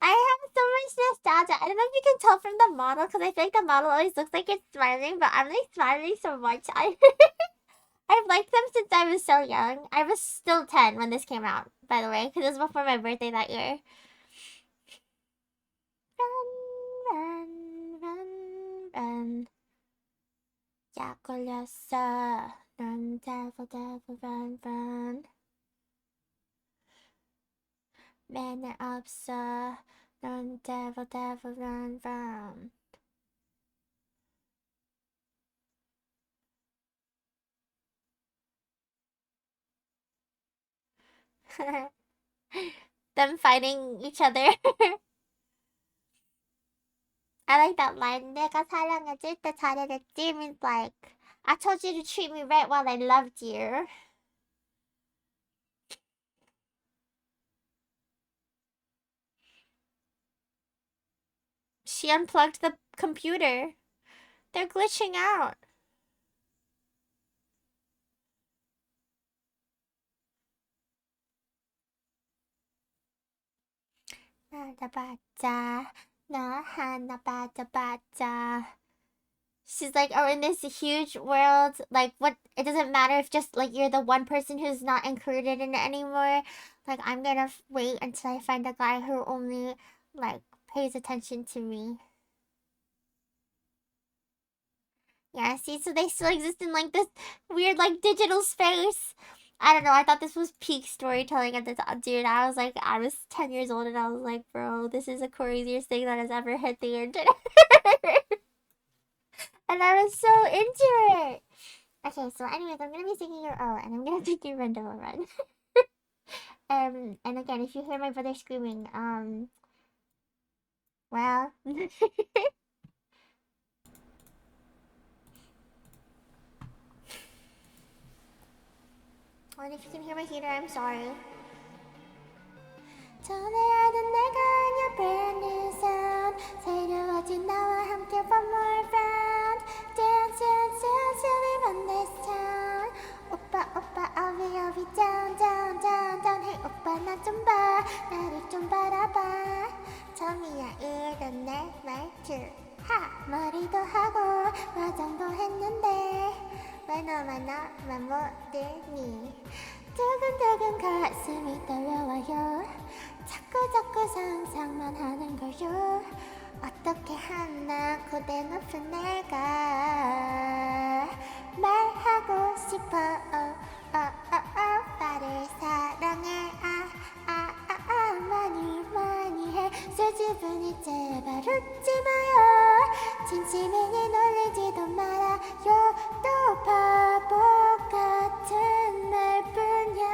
I have so much nostalgia. I don't know if you can tell from the model because I feel like the model always looks like it's smiling, but I'm like smiling so much. I've liked them since I was so young. I was still 10 when this came out, by the way, because it was before my birthday that year. Run, run, run, run. 약 걸렸어. Run, devil, devil, run, run. 매너 없어. Run, devil, devil, run, run. Them fighting each other. I like that line. 내가 사랑해줄 때 잘해냈지 means like I told you to treat me right while I loved you. She unplugged the computer. They're glitching out. 나나봤자 나 하나 봤자. She's like, oh, in this huge world, like, what? It doesn't matter if just like you're the one person who's not included in it anymore. Like, I'm gonna wait until I find a guy who only like pays attention to me. Yeah, see, so they still exist in like this weird like digital space. I don't know, I thought this was peak storytelling at the time. Dude, I was 10 years old and I was like, bro, this is the craziest thing that has ever hit the internet. And I was so into it. Okay, so anyways, I'm gonna be singing your O and I'm gonna take your Run Devil Run. And again, if you hear my brother screaming, well... And if you can hear my heater, I'm sorry. 전에 알던 내가 아니야 brand new sound 새로워진 나와 함께 one more round Dance, dance, dance till we run this town 오빠, 오빠, I'll be down, down, down, down Hey 오빠 나 좀 봐, 나를 좀 바라봐 처음이야 이런 내 말투 하! 머리도 하고 화장도 했는데 왜 너만 나만 모르니 두근두근 가슴이 떨려와요 자꾸 상상만 하는 거요 어떻게 하나 고대 높은 내가 말하고 싶어 나를 사랑해 많이 해 수줍으니 제발 웃지 마요 진심이니 놀리지도 말아요 또 바보 같은 말뿐이야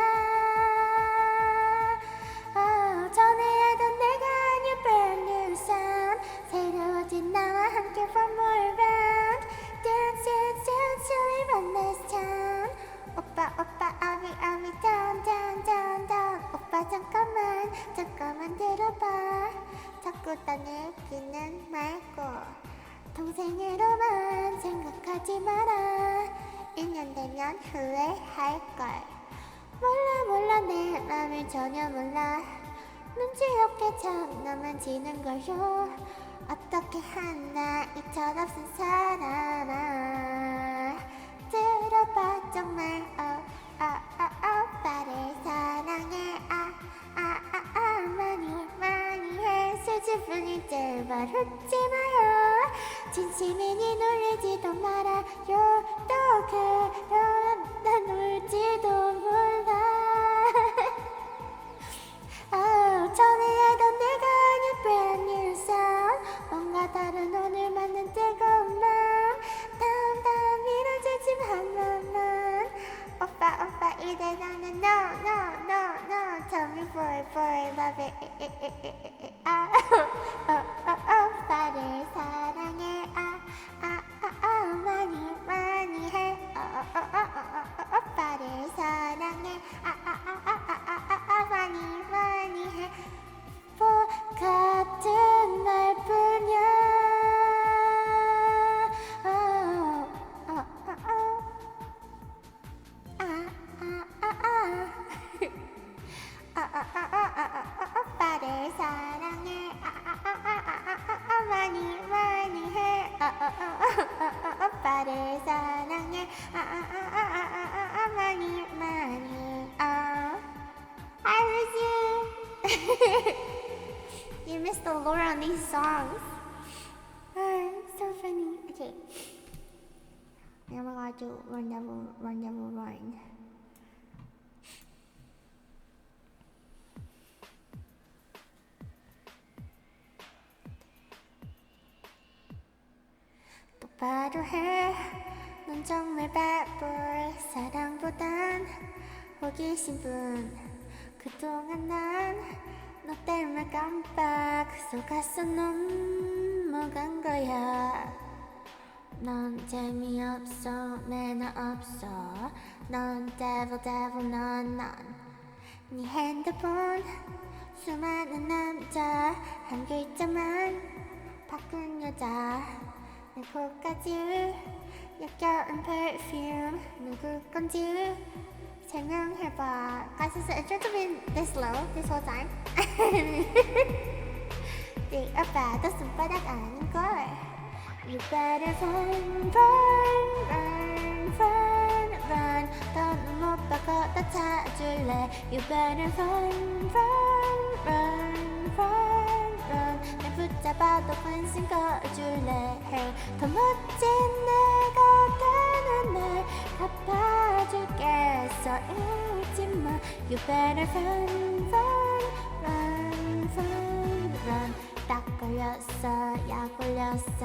전에 알던 내가 아니야 brand new sound 새로워진 나와 함께 one more round Dance, dance, dance till we run this town 오빠, I'll be down, down, down, down 오빠 잠깐만 들어봐 자꾸 딴 얘기는 말고 동생으로만 생각하지 마라 1년 되면 후회할걸 몰라 내 맘을 전혀 몰라 눈치 없게 장난만 치는 거요 어떻게 하나 이천없은 사람아 들어봐 정말 오빠를 사랑해 많이 해 수줍으니 제발 웃지 마요 진심이니 놀리지도 말아요 또 그럼 난 울지도 몰라 전에 알던 내가 아니야 brand new sound 뭔가 다른 오늘 맞는 뜨거운 맘 다음 이뤄지지 한번만 오빠 이제 나는 no tell me for love it 오빠를 사랑해 많이 해 오빠를 사랑해 많이 해 같은 말뿐이야 오빠를 사랑해 많이 해 오빠를 사랑해 money, money. Oh, hi, Lucy. You missed the lore on these songs. So funny. Okay. Now we're gonna do Run Devil, Run Devil, Run. 똑바로 해. 넌 정말 bad boy. 사랑보단 호기심뿐. 그동안 난 너 때문에 깜빡 속았어 넘어간 거야. 넌 재미없어 매너 없어. 넌 devil devil 넌 네 핸드폰 수많은 남자 한 글자만 바꾼 여자 내 코까지 역겨운 perfume 누구 건지 설명해봐. Guys, is the intro to be this low this whole time? 네가 봐도 손바닥 아닌걸. You better run, run, run, run, run. 더는 못 바꿔 더 찾을래. You better run, run, run, run, run. 날 붙잡아도 관심 꺼줄래. Hey, 더 멋진 내가 되는 날 갚아주겠어. 잊지마. You better run, run, run, run, run. 딱 걸렸어, 약 올렸어.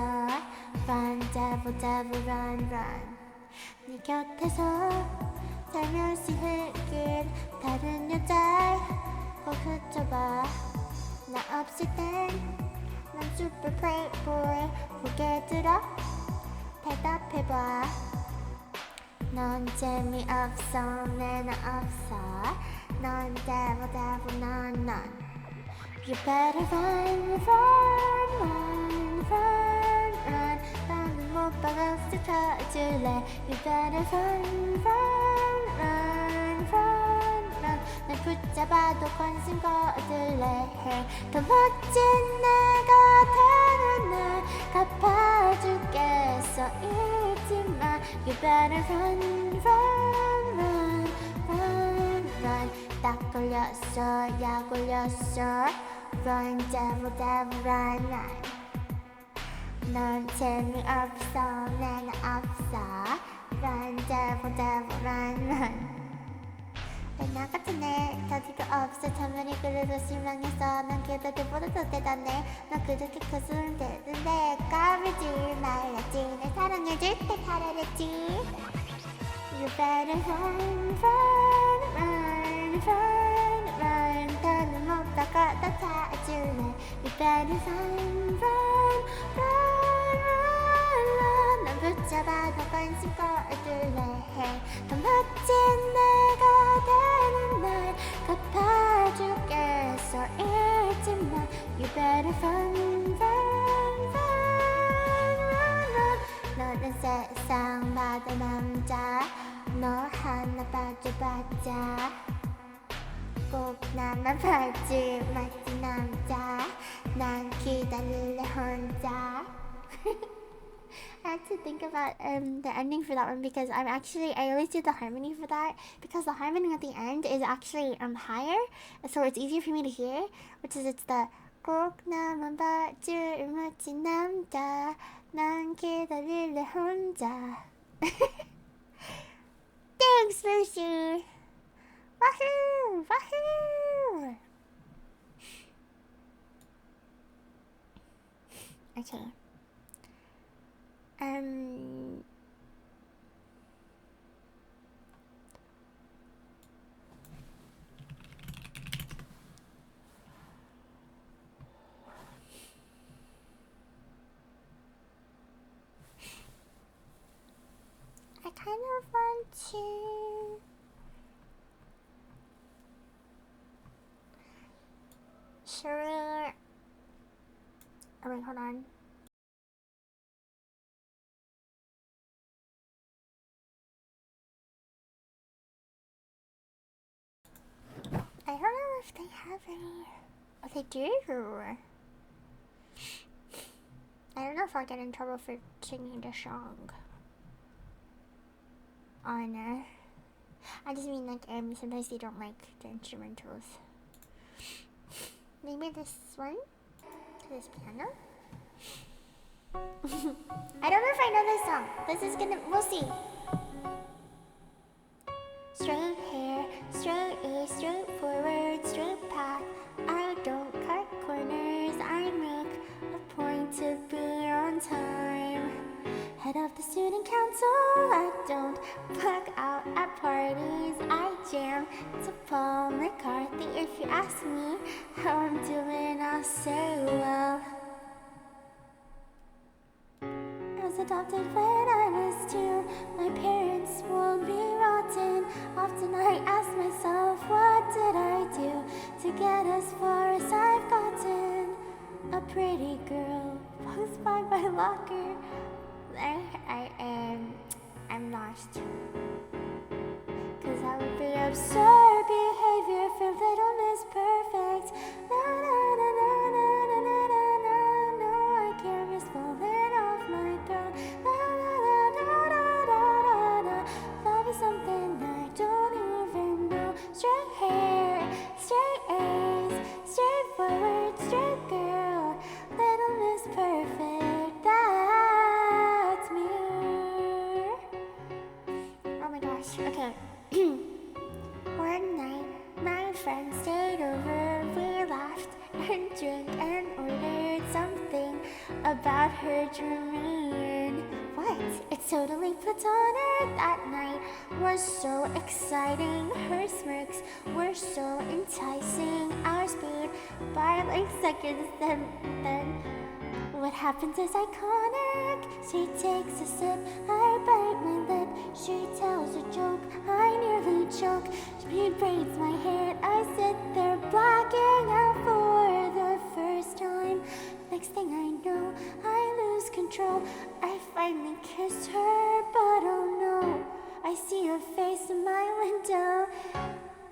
Run, devil, devil, run, run. 네 곁에서 살며시 흘린 다른 여자 꼭 훔쳐봐. 나 없을 땐 난 super playboy. 고개 들어 대답해봐. 넌 재미없어 매너 없어. 넌 devil, devil, 넌 You better run, run, run, run, run. 나는 못 박았어 찾을래. You better run, run, run, run, run. 날 붙잡아도 관심 거둘래. Hey, 더 멋진 내가 되는 날 갚아주겠어. 잊지마. You better run, run, run, run, run. 딱 걸렸어, 약 올렸어. Run, devil, devil, run, run. 넌 재미없어, 매너 없어. Run, devil, devil, run, run. 나 같은 애 가지고 없어. 참으니 그래도 실망했어. 난 그들보다 더 대단해. 너 그렇게 커서는 되는데 까불지 말랐지. 날 사랑해줄 때 잘하랬지. You better run, run, run, run, run. 더는 못 바꿔 더 찾을래. You better run, run, run, run, run. 난 붙잡아도 관심 꺼둘래. Hey, 더 멋진 내가 되는 날 갚아주겠어. 잊지마. You better run, run, run, run, run. 너는 세상 바다 남자. 너 하나 빠져봤자 꼭 나만 봐줄 멋진 남자. 난 기다릴래 혼자. I had to think about the ending for that one because I always do the harmony for that because the harmony at the end is actually higher, so it's easier for me to hear, which is it's the 꼭 나만 봐줄 멋진 남자. 난 기다릴래 혼자. Thanks, Lucy. Wahoo! Wahoo! Okay. I kind of want to sure. Oh wait, hold on. I don't know if they have any. Oh, they do. I don't know if I'll get in trouble for singing the song. On I just mean like sometimes they don't like the instrumentals. Maybe this one to this piano. I don't know if I know this song. This is gonna, we'll see. Straight hair, straight A, straight forward, straight path. I don't cut corners, I make a point to be on time. Head of the student council, I don't plug out at parties. I jam to Paul McCartney. If you ask me how I'm doing, I'll say well. I was adopted when I was 2. My parents won't be rotten. Often I ask myself, what did I do to get as far as I've gotten? A pretty girl posed by my locker. I'm lost. Cause that would be absurd behavior for Little Miss Perfect. Na na na na na na na na na. No, I can't risk falling off my throne. La la la la la la la la. Love is something I don't even know. Straight hair, straight A's, straight forward, straight girl. Little Miss Perfect, that's me. Oh my gosh, okay. One night, my friends stayed over. We laughed and drank and ordered something about her dreaming. What? It's totally platonic. That night was so exciting. Her smirks were so enticing. Our speed by like seconds. Then what happens is iconic. She takes a sip, I bite my lip. She tells a joke, I nearly choke. She braids my hair, I sit there blacking out for the first time. Next thing I know, I lose control. I finally kiss her, but oh no, I see her face in my window.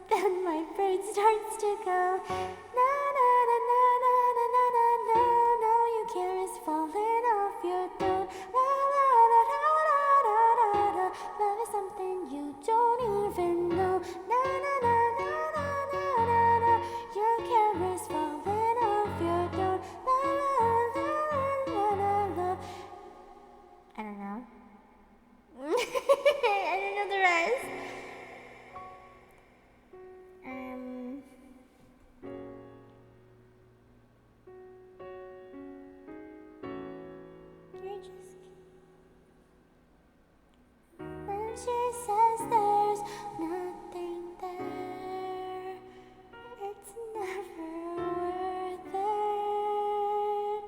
Then my brain starts to go. Na na na na na na na na na. No, you can't risk falling off your throne. La la la la la la la la. Love is something you don't even know. Na na na na na na na na. You can't risk falling off your throne. La la la la la la. I don't know. I don't know the rest. When she says there's nothing there, it's never worth it.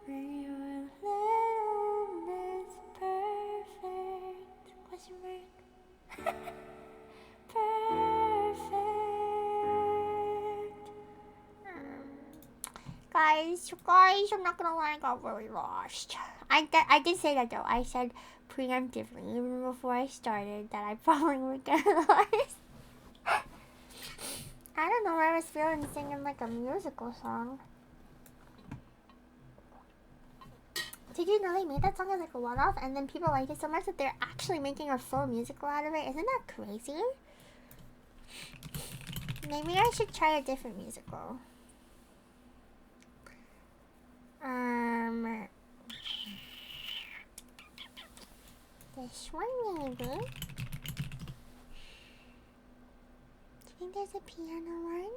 When you're little Miss Perfect. Question mark. Perfect. Guys, I'm not gonna lie, I got really lost. I did say that though. I said preemptively, even before I started, that I probably would get lost. I don't know where I was feeling singing like a musical song. Did you know they made that song as like a one-off, and then people liked it so much that they're actually making a full musical out of it? Isn't that crazy? Maybe I should try a different musical. This one maybe. Do you think there's a piano one?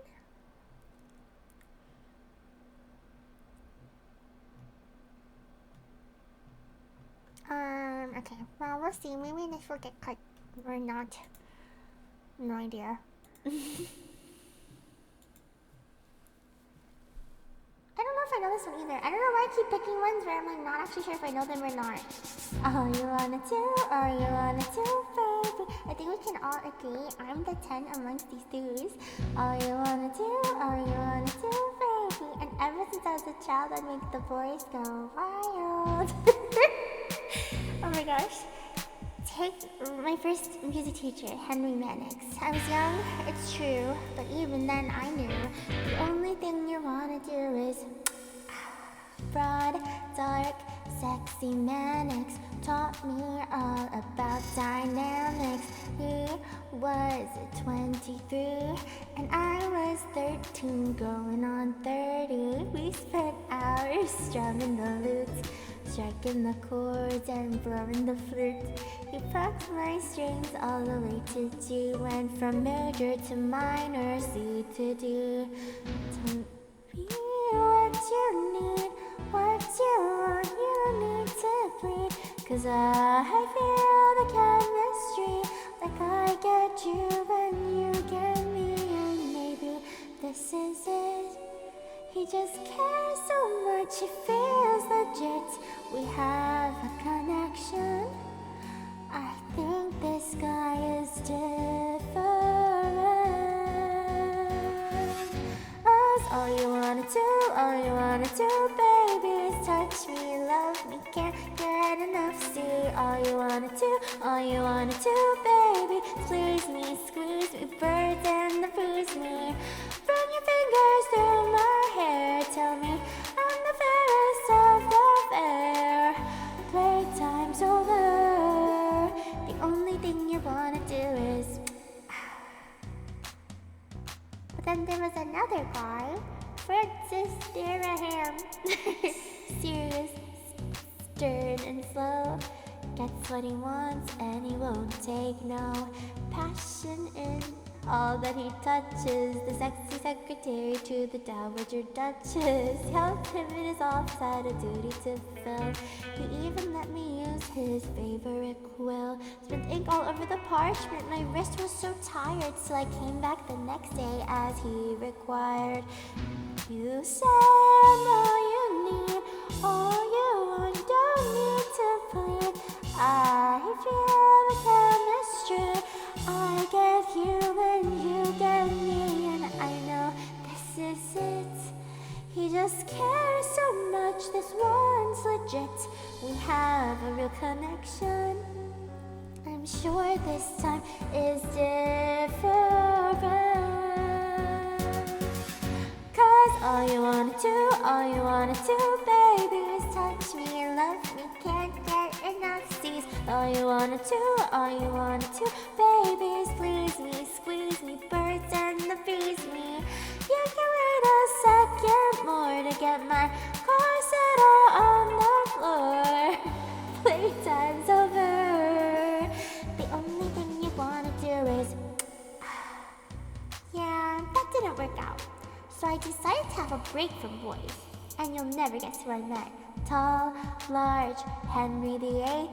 Okay. Well, we'll see. Maybe this will get cut or not. No idea. I don't know if I know this one either. I don't know why I keep picking ones where I'm like not actually sure if I know them or not. All you wanna do, all you wanna do, baby. I think we can all agree I'm the 10 amongst these dudes. All you wanna do, all you wanna do, baby. And ever since I was a child, I'd make the boys go wild. Oh my gosh. Take my first music teacher, Henry Mannix. I was young, it's true, but even then I knew the only thing you wanna do is broad, dark, sexy Mannix taught me all about dynamics. He was 23 and I was 13, going on 30. We spent hours strumming the lutes, striking the chords and blowing the flute. He plucked my strings all the way to G, went from major to minor, C to D. Tell me what you need, what you want, you need to bleed. 'Cause I feel the chemistry, like I get you when you get me. And maybe this is it. He just cares so much, he feels legit. We have a connection. I think this guy is different. All you wanna do, baby, is touch me, love me, can't get enough. See, all you wanna do, baby, is please me, squeeze me, burden and bruise me. Run your fingers through my hair, tell me I'm the fairest of the fair. Playtime's over. The only thing you wanna do is. But then there was another guy, Francis Deraham. Serious, stern, and slow. Gets what he wants and he won't take no. Passion in all that he touches. The sexy secretary to the dowager duchess. Help him in his offside, a duty to fill. He even let me use his favorite quill. Spent ink all over the parchment. My wrist was so tired, so I came back the next day as he required. You say I'm all you need, all you want, don't need to plead. I feel the chemistry, I get you when you get me. And I know this is it. He just cares so much, this one's legit. We have a real connection. I'm sure this time is different. All you wanna do, baby, is touch me, love me, can't get enough. Sees all you wanna do, baby, is please me, squeeze me, birds and the bees me. You can wait a second more to get my corset on the floor. Playtime's over. The only thing you wanna do is yeah, that didn't work out. So I decided to have a break from boys, and you'll never guess who I met. Tall, large, Henry VIII,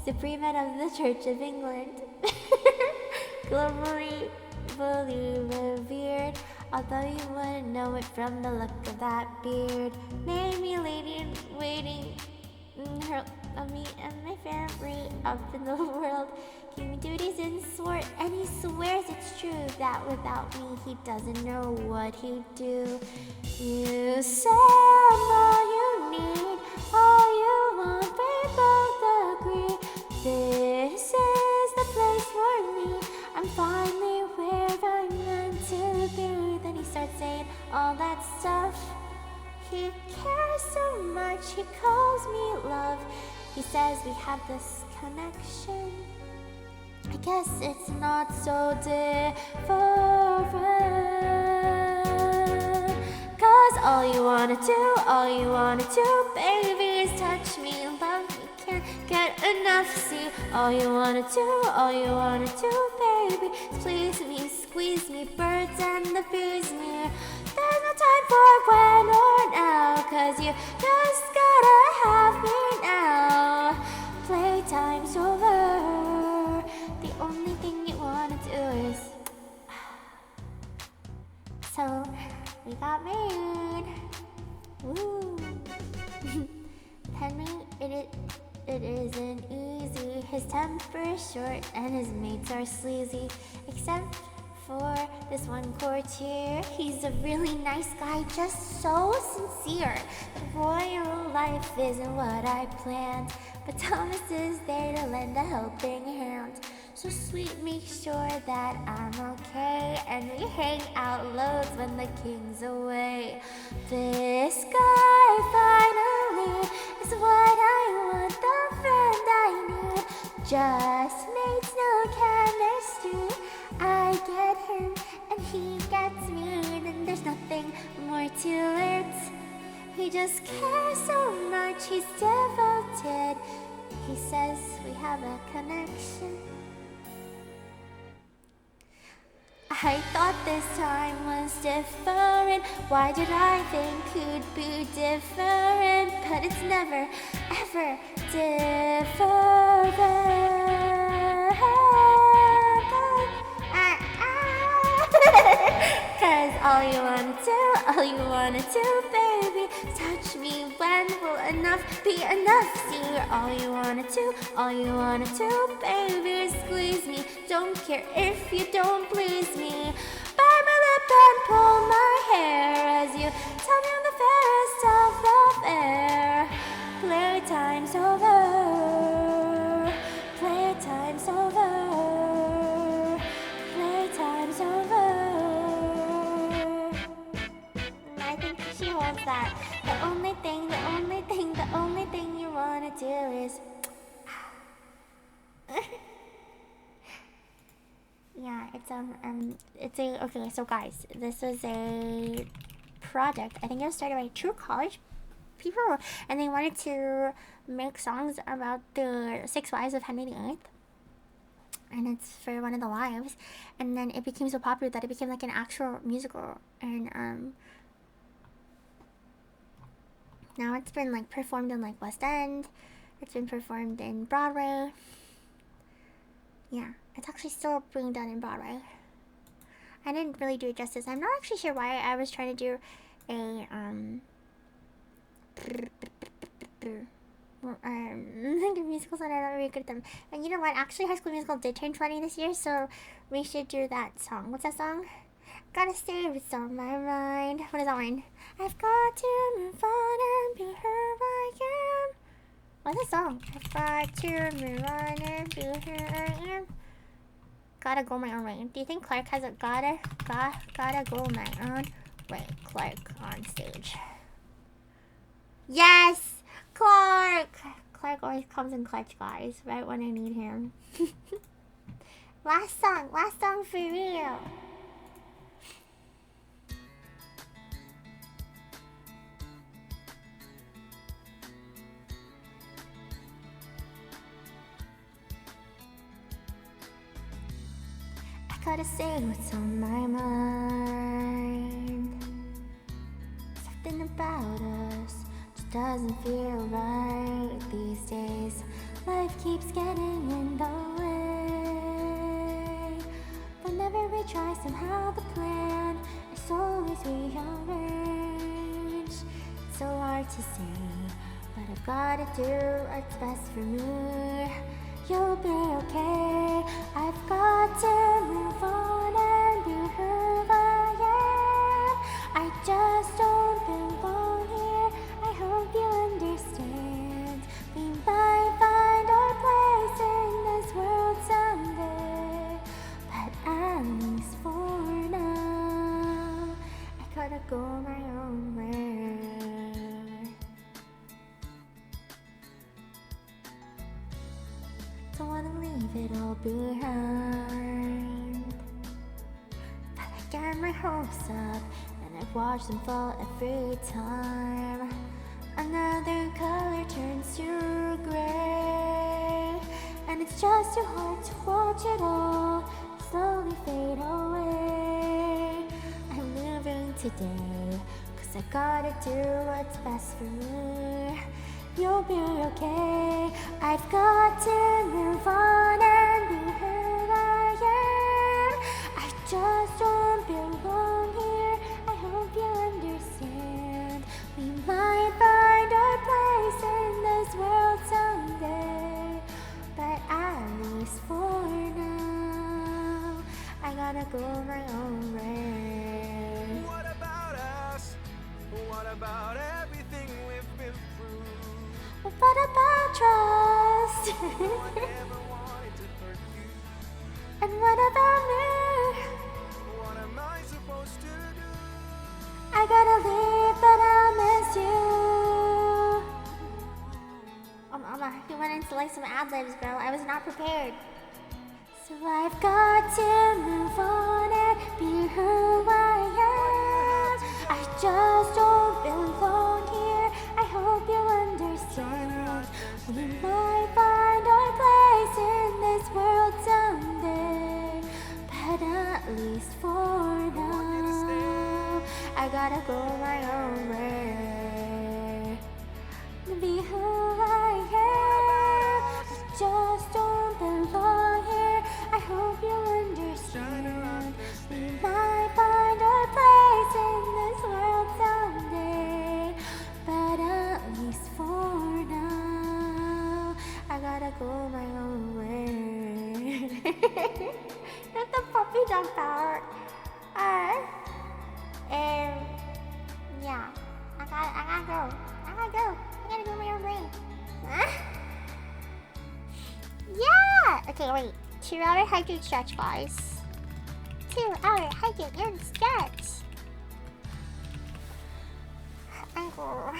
Supreme Head of the Church of England. Globally, fully revered, although you wouldn't know it from the look of that beard. Made me lady in waiting, her of me and my family up in the world. Gave me duties and swore, and he swears it's true that without me he doesn't know what he'd do. You say I'm all you need, all you want, we both agree. This is the place for me, I'm finally where I'm meant to be. Then he starts saying all that stuff. He cares so much, he calls me love. He says we have this connection. I guess it's not so different. 'Cause all you wanna do, baby, is touch me, love me, can't get enough. See, all you wanna do, baby, is please me, squeeze me, birds and the bees me. There's no time for when or now, 'cause you just gotta have me now. Playtime's over. The only thing you wanna do is. So we got married. Woo. Henry, it isn't easy. His temper's short and his mates are sleazy. Except for this one courtier. He's a really nice guy, just so sincere. The royal life isn't what I planned, but Thomas is there to lend a helping hand. So sweet, make sure that I'm okay, and we hang out loads when the king's away. This guy finally is what I just makes no chemistry. I get him and he gets me, then there's nothing more to it. He just cares so much, he's devoted. He says we have a connection. I thought this time was different. Why did I think you'd be different? But it's never, ever different. Cause all you wanna do, baby, touch me. When will enough be enough? See, all you wanna do, baby, squeeze me. Don't care if you don't please me. Bite my lip and pull my hair as you tell me I'm the fairest of the fair. Playtime's over. Playtime's over. Playtime's over. I think she holds that. The only thing you wanna do is yeah, it's a okay, so guys, this is a project. I think it was started by two college people, and they wanted to make songs about the 6 wives of Henry VIII. And it's for one of the wives, and then it became so popular that it became like an actual musical, and now it's been like performed in like West End. It's been performed in Broadway. Yeah, it's actually still being done in Broadway. I didn't really do it justice. I'm not actually sure why I was trying to do a musicals, and I'm not really good at them. And you know what? Actually, High School Musical did turn 20 this year, so we should do that song. What's that song? Gotta stay what's on my mind. What is that one? I've got to move on and be who I am. What's that song? I've got to move on and be who I am. Gotta go my own way. Do you think Clark has a gotta go my own way? Clark on stage. Yes! Clark! Clark always comes in clutch, guys, right when I need him. Last song for real. Gotta say what's on my mind. Something about us just doesn't feel right these days. Life keeps getting in the way. Whenever we try, somehow the plan is always rearranged. It's so hard to say, but I've gotta do what's best for me. You'll be okay. I've got to move on and be who I am. I just don't belong here. I hope you understand. We might find our place in this world someday, but at least for now, I gotta go my own way. Don't wanna leave it all behind, but I get my hopes up and I watch them fall every time. Another color turns to gray, and it's just too hard to watch it all slowly fade away. I'm living today, 'cause I gotta do what's best for me. You'll be okay. I've got to move on and be who I am. I just don't belong here. I hope you understand. We might find our place in this world someday, but at least for now, I gotta go my own way. What about us? What about everything we've been through? What about trust? I never wanted to hurt you. And what about me? What am I supposed to do? I gotta leave, but I'll miss you. Oh, Mama, you went like some ad libs, bro. I was not prepared. So I've got to move on and be who I am. I just don't belong here. I hope you understand. We might find our place in this world someday, but at least for now, I gotta go my own way. Be who I am. I just don't belong here. I hope you understand. We might find our place in this world someday, but at least for now, I gotta go my own way. Let the puppy jump out. Yeah, I gotta go. I gotta go my own way. Yeah! Okay, wait. 2 hour hydrate stretch, guys. 2 hour hydrate and stretch. Ankle.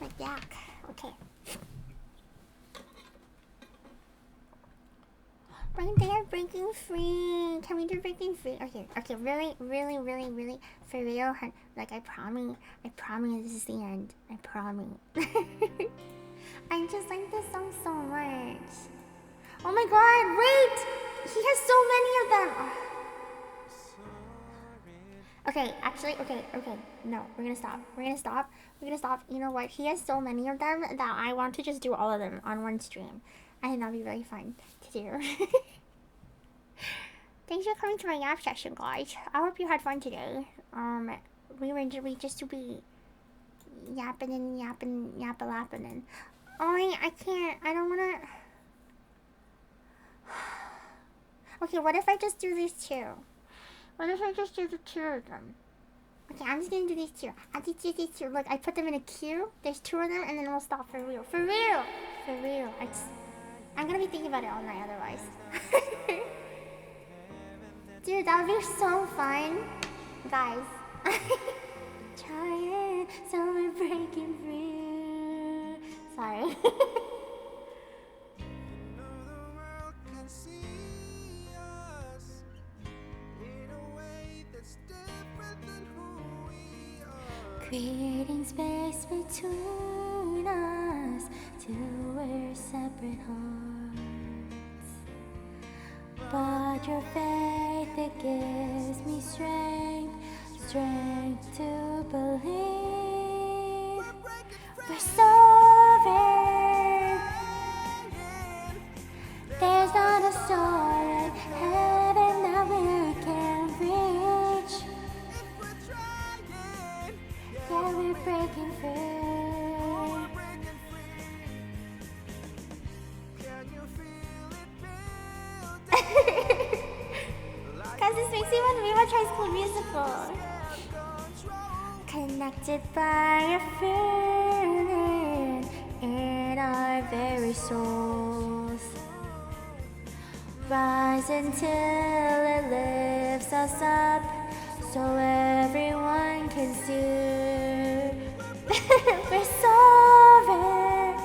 My back. Okay. Right there, breaking free. Can we do breaking free? Okay, really, for real, like I promise this is the end. I promise. I just like this song so much. Oh my god, wait! He has so many of them! Okay, actually, okay. No, we're gonna stop. You know what? He has so many of them that I want to just do all of them on one stream. I think that'll be really fun to do. Thanks for coming to my yap session, guys. I hope you had fun today. We just be yapping and yapping and I can't. I don't wanna. Okay, what if I just do these two? What if I just do the 2 of them? Okay, I'm just gonna do these 2. I just do these 2. Look, I put them in a queue. There's 2 of them, and then we'll stop for real. For real! I'm gonna be thinking about it all night otherwise. Dude, that would be so fun. Guys. Trying, so we're breaking free. Sorry. Creating space between us, 2 we're separate hearts. But your faith, it gives me strength to believe. We're soaring. There's not a star in heaven that we can't reach. Yeah, we're breaking free. Guys, this makes me want to rewatch High School Musical. Connected by a feeling in our very souls. Rise until it lifts us up, so everyone can see. We're soaring.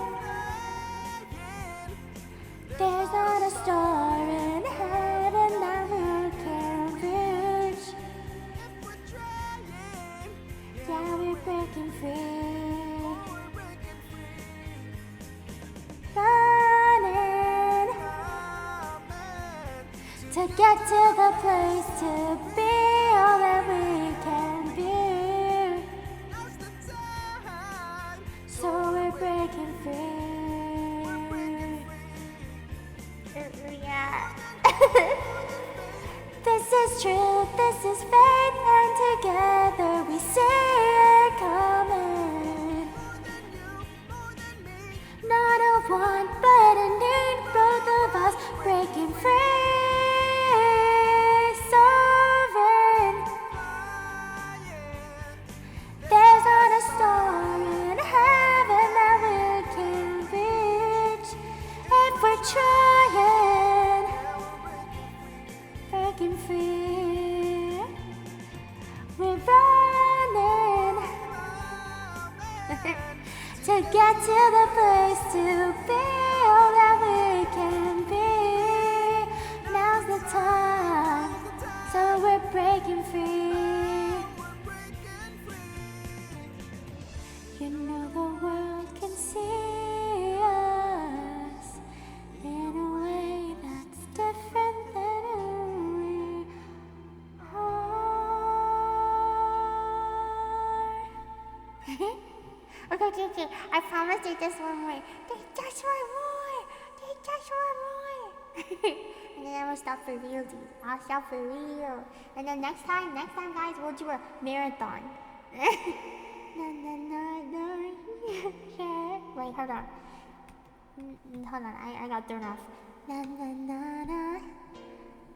There's not a star in heaven that we can't reach. Yeah, we're breaking free. Running to get to the place to be all that we can be. So we're breaking free. Yeah. This is truth, this is faith, and together we see it coming. Not a want, but a need, both of us breaking free. Sovereign. There's not a star in heaven that we can reach if we're trying. Breaking free. We're running to to get to the place to be all that we can be. Now's the time, so we're breaking free. You know the world can see us in a way that's different than who we are. Okay. I promise there's just one more. There's just one more. And then I will stop for real, dude. I'll stop for real. And then next time, guys, we'll do a marathon. Na, na, na, na, yeah. Wait, hold on. Hold on, I got thrown off. Na na na na.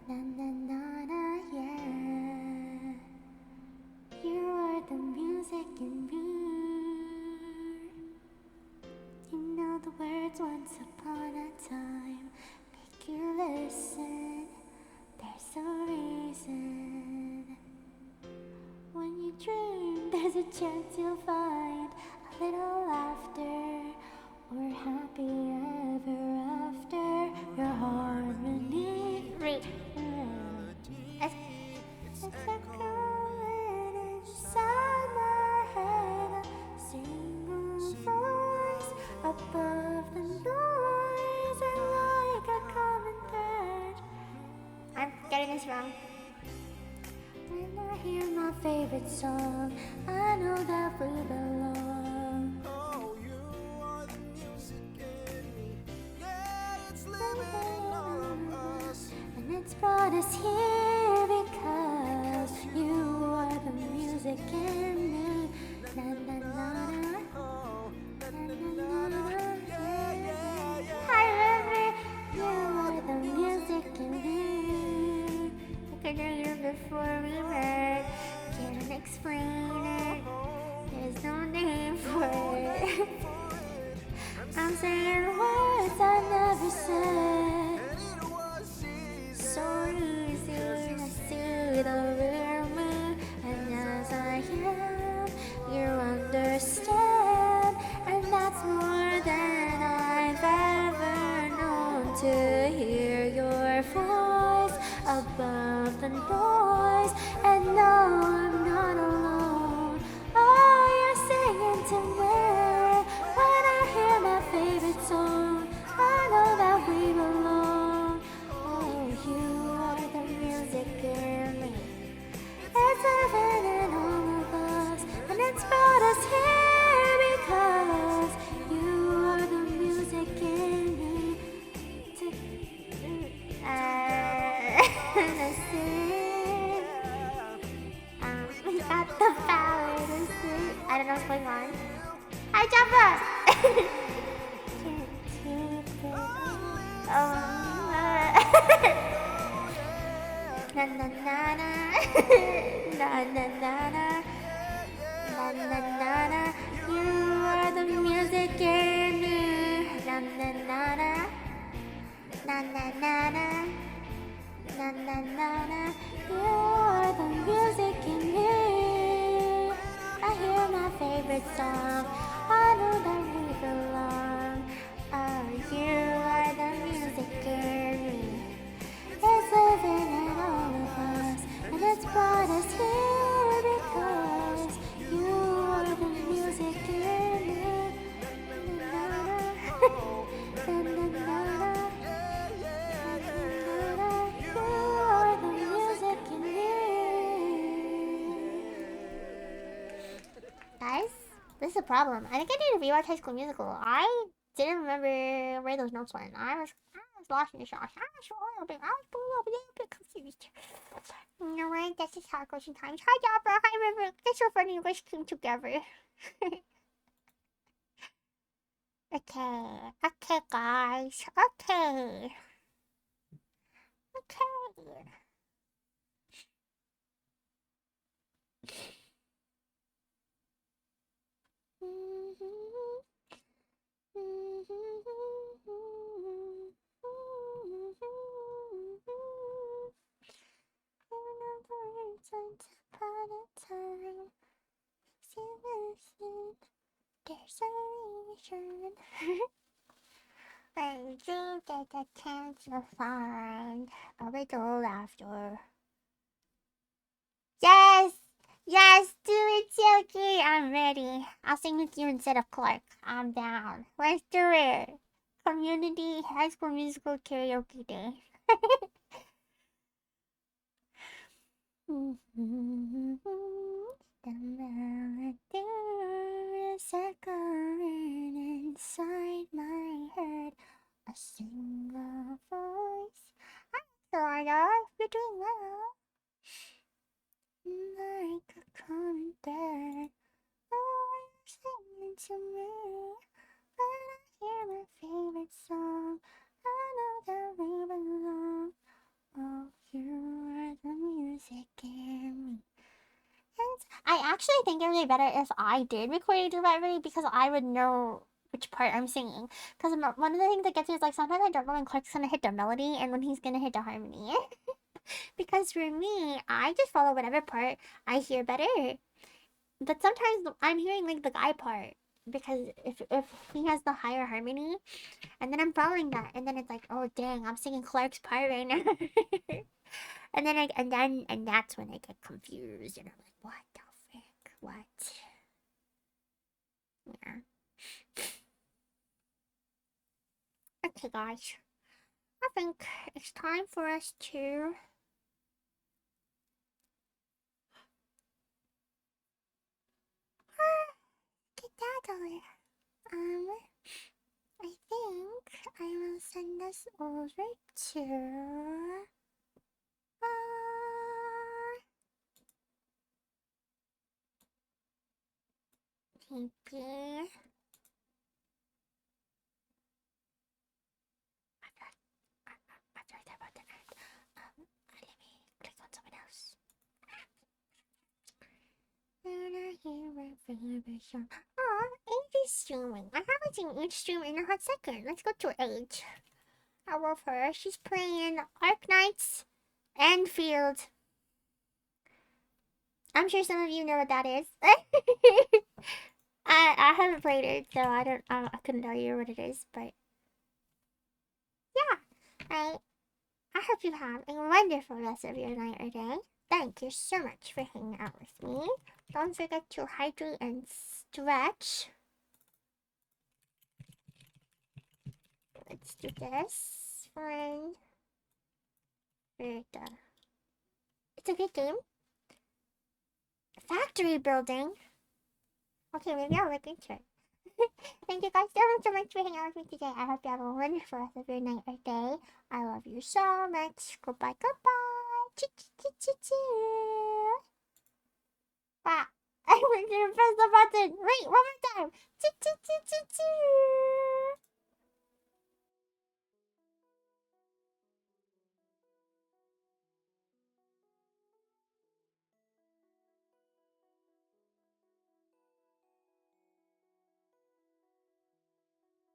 Na na na na, yeah. You are the music in me. You know the words once upon a time. Make you listen. There's a reason. When you dream, there's a chance you'll find a little laughter or happy ever after. Your harmony. It's echoing inside my head. A single voice above the noise, and like a common thread. I'm getting this wrong. When I hear my favorite song, I know that we belong. Oh, you are the music in me. Yeah, it's living in all of us. And it's brought us here because you are the music in me. Na na na na. Oh, Na na na na. Hi, baby. You are the music in me. I could hear you before we met. Can't explain it. There's no name for it. I'm saying words I never said. and it was easy. So easy to see the real me. And as I am, you understand. And that's more than I've ever known. To hear your voice above the noise, and know I'm not alone. Oh, you're singing to me. When I hear my favorite song, I know that we belong. Oh, you are the music in me. It's living in all of us, and it's brought us here because you are the music in me. Let's sing. We got the power to sing. I don't know what's going on. Hi, Jabba! Na na na na. Na na na na. Na na na na. You are the music in me. Na na na na. Na na na na. Na na na na. You are the music in me. I hear my favorite song. I know that we belong. Oh, you are the music in me. It's living in all of us, and it's brought us here because you are the music in me. You are the music in me. Guys, this is a problem. I think I need to rewatch High School Musical. I didn't remember where those notes went. I was lost in the sauce. I was a little bit confused. Alright, that's just how it goes sometimes. Hi, Jabba. Hi, River. It's so funny you guys came together. Okay, guys. Okay. Once upon a time, there's a When you get a chance to find a little laughter. Yes! Yes, do it, Silky! I'm ready. I'll sing with you instead of Clark. I'm down. Let's do it. Community High School Musical Karaoke Day. The melody is echoing inside my head. A single voice. Sort of, you're doing well. Like a common thread. Oh, you're singing to me. When I hear my favorite song, I know that we belong. Oh, you are the music in me. And I actually think it would be better if I did record a duet really because I would know which part I'm singing. Because one of the things that gets me is like sometimes I don't know when Clark's gonna hit the melody and when he's gonna hit the harmony. Because for me, I just follow whatever part I hear better. But sometimes I'm hearing like the guy part because if he has the higher harmony, and then I'm following that, and then it's like, oh dang, I'm singing Clark's part right now. And then and that's when I get confused and I'm like, what the frick? What? Yeah. Okay guys. I think it's time for us to get out of here. I think I will send us over to TP. After I type out the ad, let me click on someone else. Oh, Age is streaming. I haven't seen Age stream in a hot second. Let's go to Age. I love her. She's playing Arknights Enfield. I'm sure some of you know what that is. I haven't played it, so I couldn't tell you what it is, but yeah. I hope you have a wonderful rest of your night or day. Thank you so much for hanging out with me. Don't forget to hydrate and stretch. Let's do this. Fine. It's a good game. Factory building. Okay, maybe I'll look into it. Thank you guys so much for hanging out with me today. I hope you have a wonderful rest of your night or day. I love you so much. Goodbye, goodbye. Choo-choo-choo-choo. Wow. I went to press the button. Wait, one more time. Choo-choo-choo-choo-choo.